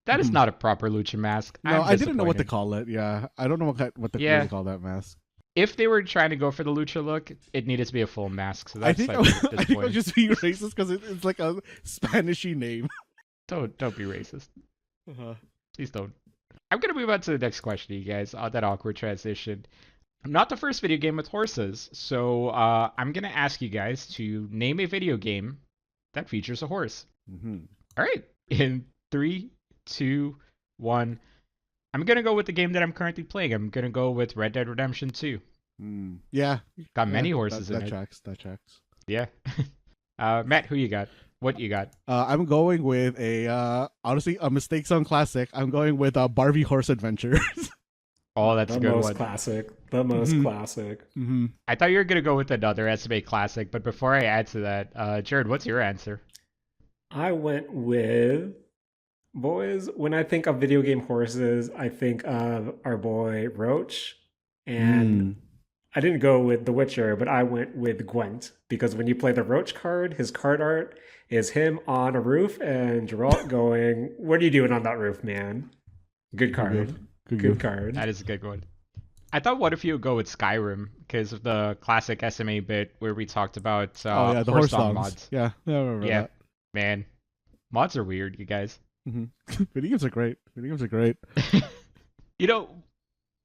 That is not a proper lucha mask. No, I'm I didn't know what to disappointed. call it. Yeah, I don't know what to really Yeah, call that mask. if they were trying to go for the lucha look, it needed to be a full mask, so I that's think slightly I think I was disappointing. just being racist because it's like a Spanishy name. Don't be racist. Uh-huh. Please don't. I'm gonna move on to the next question, you guys. That awkward transition. Not the first video game with horses, so I'm gonna ask you guys to name a video game that features a horse. Hmm. All right, in three, two, one. I'm gonna go with the game that I'm currently playing. I'm gonna go with Red Dead Redemption 2. Yeah, Got yeah, many that horses in that it. tracks. That tracks. Yeah. Matt, who you got? What you got? I'm going with honestly a Mistake Zone classic. I'm going with Barbie Horse Adventures. Oh, that's The a good most one. classic. The most Mhm. classic. Mm-hmm. I thought you were gonna go with another SMA classic, but before I add to that, Jared, what's your answer? I went with boys. When I think of video game horses, I think of our boy Roach. And Mm. I didn't go with The Witcher, but I went with Gwent because when you play the Roach card, his card art is him on a roof and Geralt going, "What are you doing on that roof, man?" Good card. Good. Good card. That is a good one. I thought, what if you would go with Skyrim because of the classic SMA bit where we talked about Oh yeah, the horse horse dog songs. mods. Yeah, I remember Yeah, that. man, mods are weird, you guys. Video games are great. You know,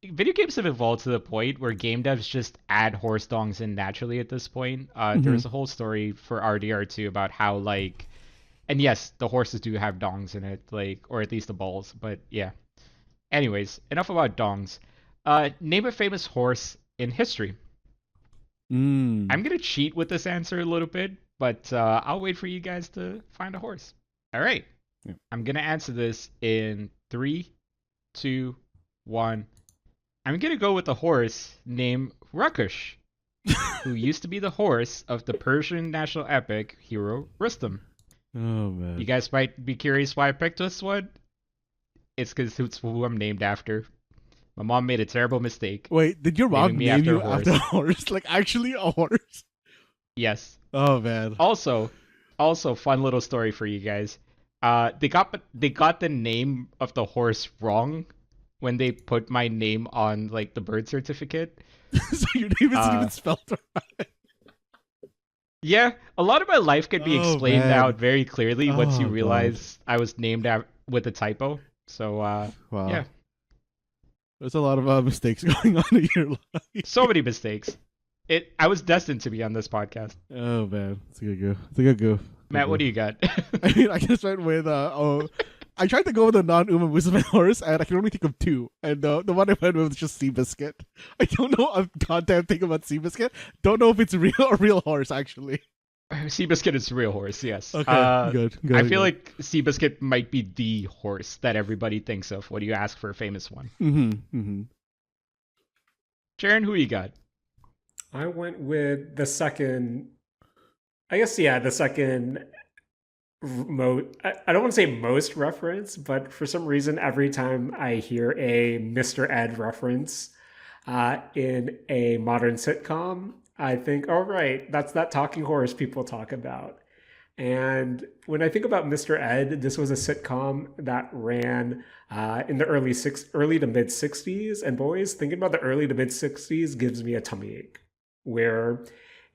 video games have evolved to the point where game devs just add horse dongs in naturally at this point. There's a whole story for RDR2 about how like, and yes, the horses do have dongs in it, like, or at least the balls. But yeah. Anyways, enough about dongs. Name a famous horse in history. Mm. I'm gonna cheat with this answer a little bit, but I'll wait for you guys to find a horse. All right. Yeah. I'm gonna answer this in 3, 2, 1. I'm gonna go with a horse named Rakush, who used to be the horse of the Persian national epic hero Rustam. Oh man. You guys might be curious why I picked this one. It's because it's who I'm named after. My mom made a terrible mistake. Wait, did your mom naming me name after you a horse. after a horse? Like actually a horse? Yes. Oh man. Also, fun little story for you guys. They got the name of the horse wrong when they put my name on like the birth certificate. So your name isn't even spelled right. Yeah, a lot of my life could be Oh, explained man. out very clearly once you Oh, God. realize I was named with a typo. So Wow. yeah, There's a lot of mistakes going on in your life. so many mistakes. I was destined to be on this podcast. Oh man, it's a good goof. It's a good goof. Matt, what do you got? I mean, I just went with I tried to go with a non-Umamusume horse, and I can only think of two. And the one I went with was just Seabiscuit. I don't know a goddamn thing about Seabiscuit. Don't know if it's real or real horse actually. Seabiscuit is a real horse, yes. Okay, good. I feel like Seabiscuit might be the horse that everybody thinks of when you ask for a famous one. Mm-hmm. Jaren, who you got? I went with the second. I guess yeah, the second. I don't want to say most reference, but for some reason, every time I hear a Mr. Ed reference in a modern sitcom, I think, "Oh right, that's that talking horse people talk about." And when I think about Mr. Ed, this was a sitcom that ran in the early to mid '60s. And boys, thinking about the early to mid '60s gives me a tummy ache. Where,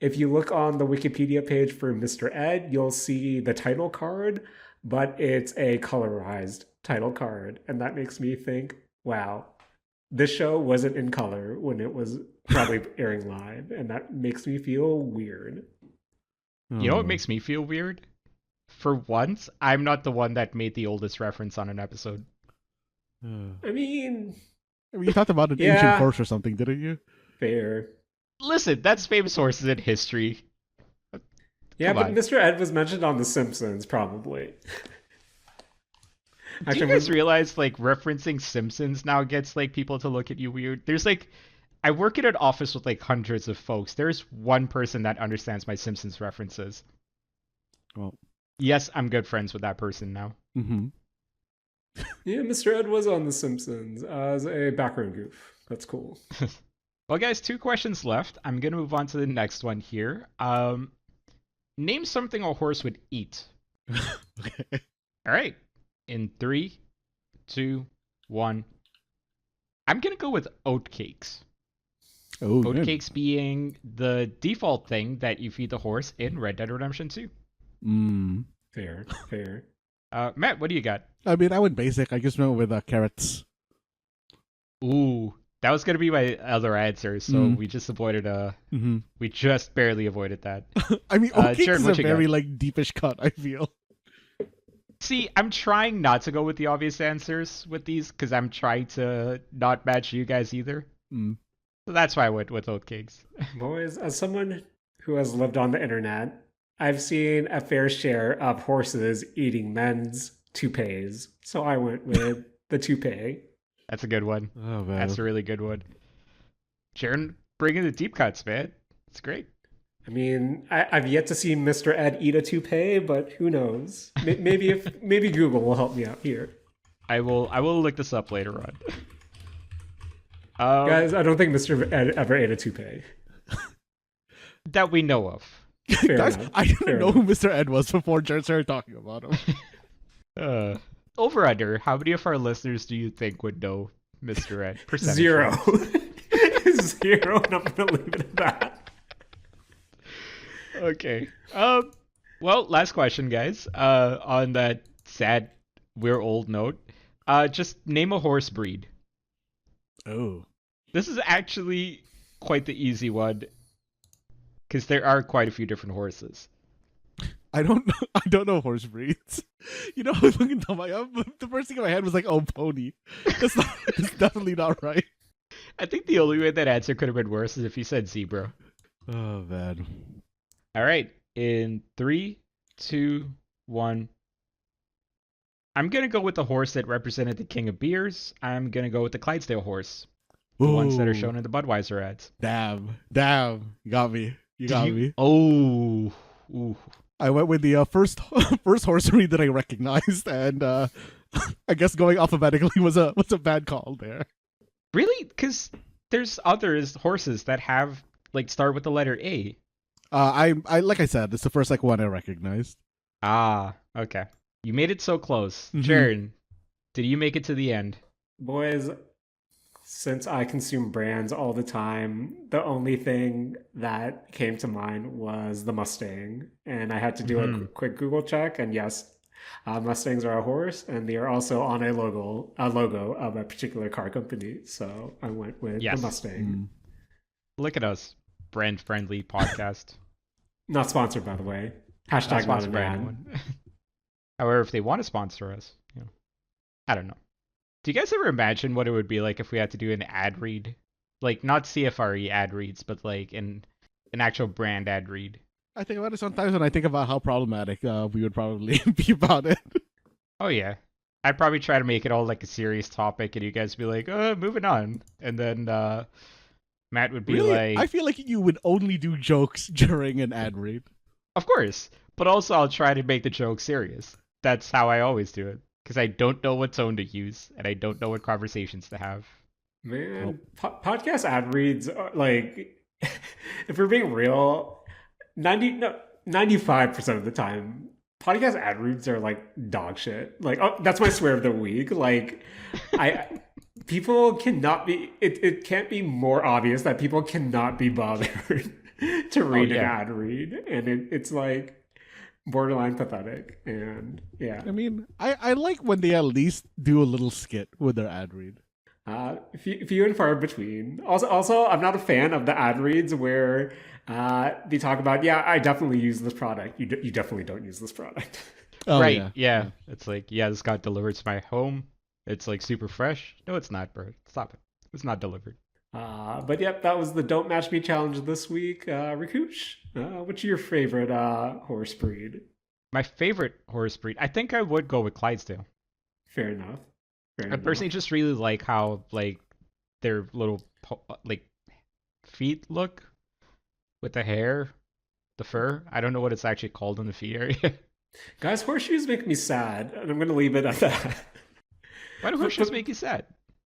if you look on the Wikipedia page for Mr. Ed, you'll see the title card, but it's a colorized title card, and that makes me think, wow, this show wasn't in color when it was probably airing live, and that makes me feel weird. You know what makes me feel weird? For once, I'm not the one that made the oldest reference on an episode. I mean, you talked about an ancient horse or something, didn't you? fair. Listen, that's famous horses in history. Yeah, Come but on. Mr. Ed was mentioned on The Simpsons, probably. Do you guys realize like referencing Simpsons now gets like people to look at you weird? There's like, I work in an office with like hundreds of folks. There's one person that understands my Simpsons references. Well, yes, I'm good friends with that person now. mm-hmm. Yeah, Mr. Ed was on The Simpsons as a background goof. That's cool. Well, guys, 2 questions left. I'm gonna move on to the next one here. Name something a horse would eat. Okay. All right. In 3, 2, 1. I'm gonna go with oat cakes. Oh, Oat good. cakes being the default thing that you feed the horse in Red Dead Redemption 2. Mm. Fair. Matt, what do you got? I mean, I went basic. I just went with carrots. Ooh, that was gonna be my other answer, so we just avoided Mm-hmm. we just barely avoided that. I mean, oat cakes Jared, is what a you very got? like deepish cut. I feel. See, I'm trying not to go with the obvious answers with these because I'm trying to not match you guys either. Mm. So that's why I went with oat cakes. Boys, as someone who has lived on the internet, I've seen a fair share of horses eating men's toupees, so I went with the toupee. That's a good one. Oh man. That's a really good one. Jaren, bring in the deep cuts, man. It's great. I mean, I've yet to see Mr. Ed eat a toupee, but who knows? Maybe Google will help me out here. I will look this up later on. Guys, I don't think Mr. Ed ever ate a toupee. That we know of. Fair Guys, enough. I didn't Fair know enough. who Mr. Ed was before Jared started talking about him. Over under, how many of our listeners do you think would know Mr. Ed? Percentage 0. wise. 0, and I'm gonna leave it at that. Okay. Well, last question, guys. On that sad, we're old note, just name a horse breed. Oh. This is actually quite the easy one, because there are quite a few different horses. I don't know horse breeds. You know, I was looking down the first thing in my head was like, oh, pony. That's definitely not right. I think the only way that answer could have been worse is if you said zebra. Oh man. All right, in 3, 2, 1. I'm gonna go with the horse that represented the king of beers. I'm gonna go with the Clydesdale horse, the ones that are shown in the Budweiser ads. Damn, you got me. You got me. Oh, ooh. I went with the first horse breed that I recognized, and I guess going alphabetically was a bad call there. Really? Because there's others horses that have like start with the letter A. I like I said, it's the first one I recognized. Ah, okay. You made it so close. Mhm. Jaren, did you make it to the end? Boys, since I consume brands all the time, the only thing that came to mind was the Mustang. And I had to do a quick Google check. And yes, Mustangs are a horse, and they are also on a logo of a particular car company. So I went with Yes. the Mustang. Look at us, brand-friendly podcast. Not sponsored, by the way. Not Hashtag not an sponsored by ad. anyone. However, if they want to sponsor us, I don't know. Do you guys ever imagine what it would be like if we had to do an ad read? Like, not CFRE ad reads, but like an actual brand ad read. I think about it sometimes when I think about how problematic we would probably be about it. Oh, yeah. I'd probably try to make it all like a serious topic, and you guys would be like, moving on. And then Matt would be Really? like, I feel like you would only do jokes during an ad read. of course. But also, I'll try to make the joke serious. That's how I always do it. Because I don't know what tone to use, and I don't know what conversations to have. Man, podcast ad reads are like, if we're being real, 95% of the time, podcast ad reads are like dog shit. Like, oh, that's my swear of the week. Like, people cannot be, it can't be more obvious that people cannot be bothered to read an ad read. And it's like borderline pathetic. And yeah. I mean, I like when they at least do a little skit with their ad read. Few and far between. Also, I'm not a fan of the ad reads where they talk about, yeah, I definitely use this product. You definitely don't use this product. Oh, right, yeah. It's like, yeah, this got delivered to my home. It's like super fresh. No, it's not, bro. Stop it. It's not delivered. But yep, that was the Don't Match Me challenge this week. Rakush, what's your favorite horse breed? My favorite horse breed, I think I would go with Clydesdale. Fair enough. I personally just really like how like their little like feet look with the hair, the fur. I don't know what it's actually called in the feet area. Guys, horseshoes make me sad, and I'm going to leave it at that. Why do horseshoes make you sad?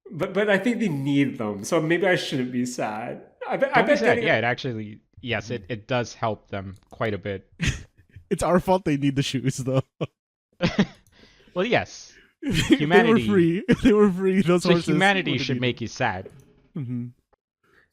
But I think they need them, so maybe I shouldn't be sad. I bet Don't be sad. getting Yeah, it actually, yes, it does help them quite a bit. It's our fault they need the shoes, though. Well, yes. If Humanity. If they were free, those So horses humanity wouldn't should need make you sad. Mm-hmm.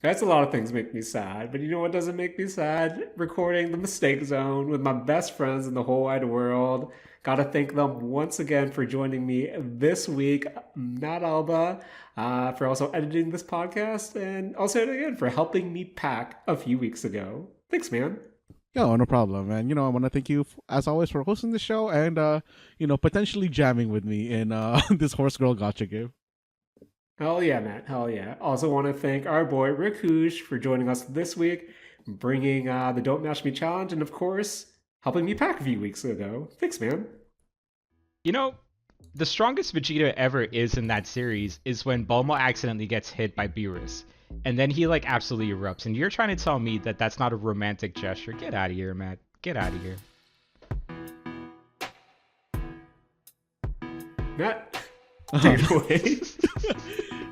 That's a lot of things make me sad, but you know what doesn't make me sad? Recording the Mistake Zone with my best friends in the whole wide world. Gotta thank them once again for joining me this week, Matt Alba, for also editing this podcast, and also again for helping me pack a few weeks ago. Thanks, man. Yo, no problem, man. I want to thank you, as always, for hosting the show and, potentially jamming with me in this Horse Girl Gotcha game. Hell yeah, Matt. Hell yeah. Also want to thank our boy Rakush for joining us this week, bringing the Don't Match Me challenge, and of course, helping me pack a few weeks ago. Thanks, man. You know, the strongest Vegeta ever is in that series is when Bulma accidentally gets hit by Beerus. And then he like absolutely erupts. And you're trying to tell me that that's not a romantic gesture. Get out of here, Matt. Get out of here. Matt, take it away.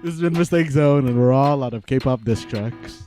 This has been Mistake Zone, and we're all out of K-pop diss tracks.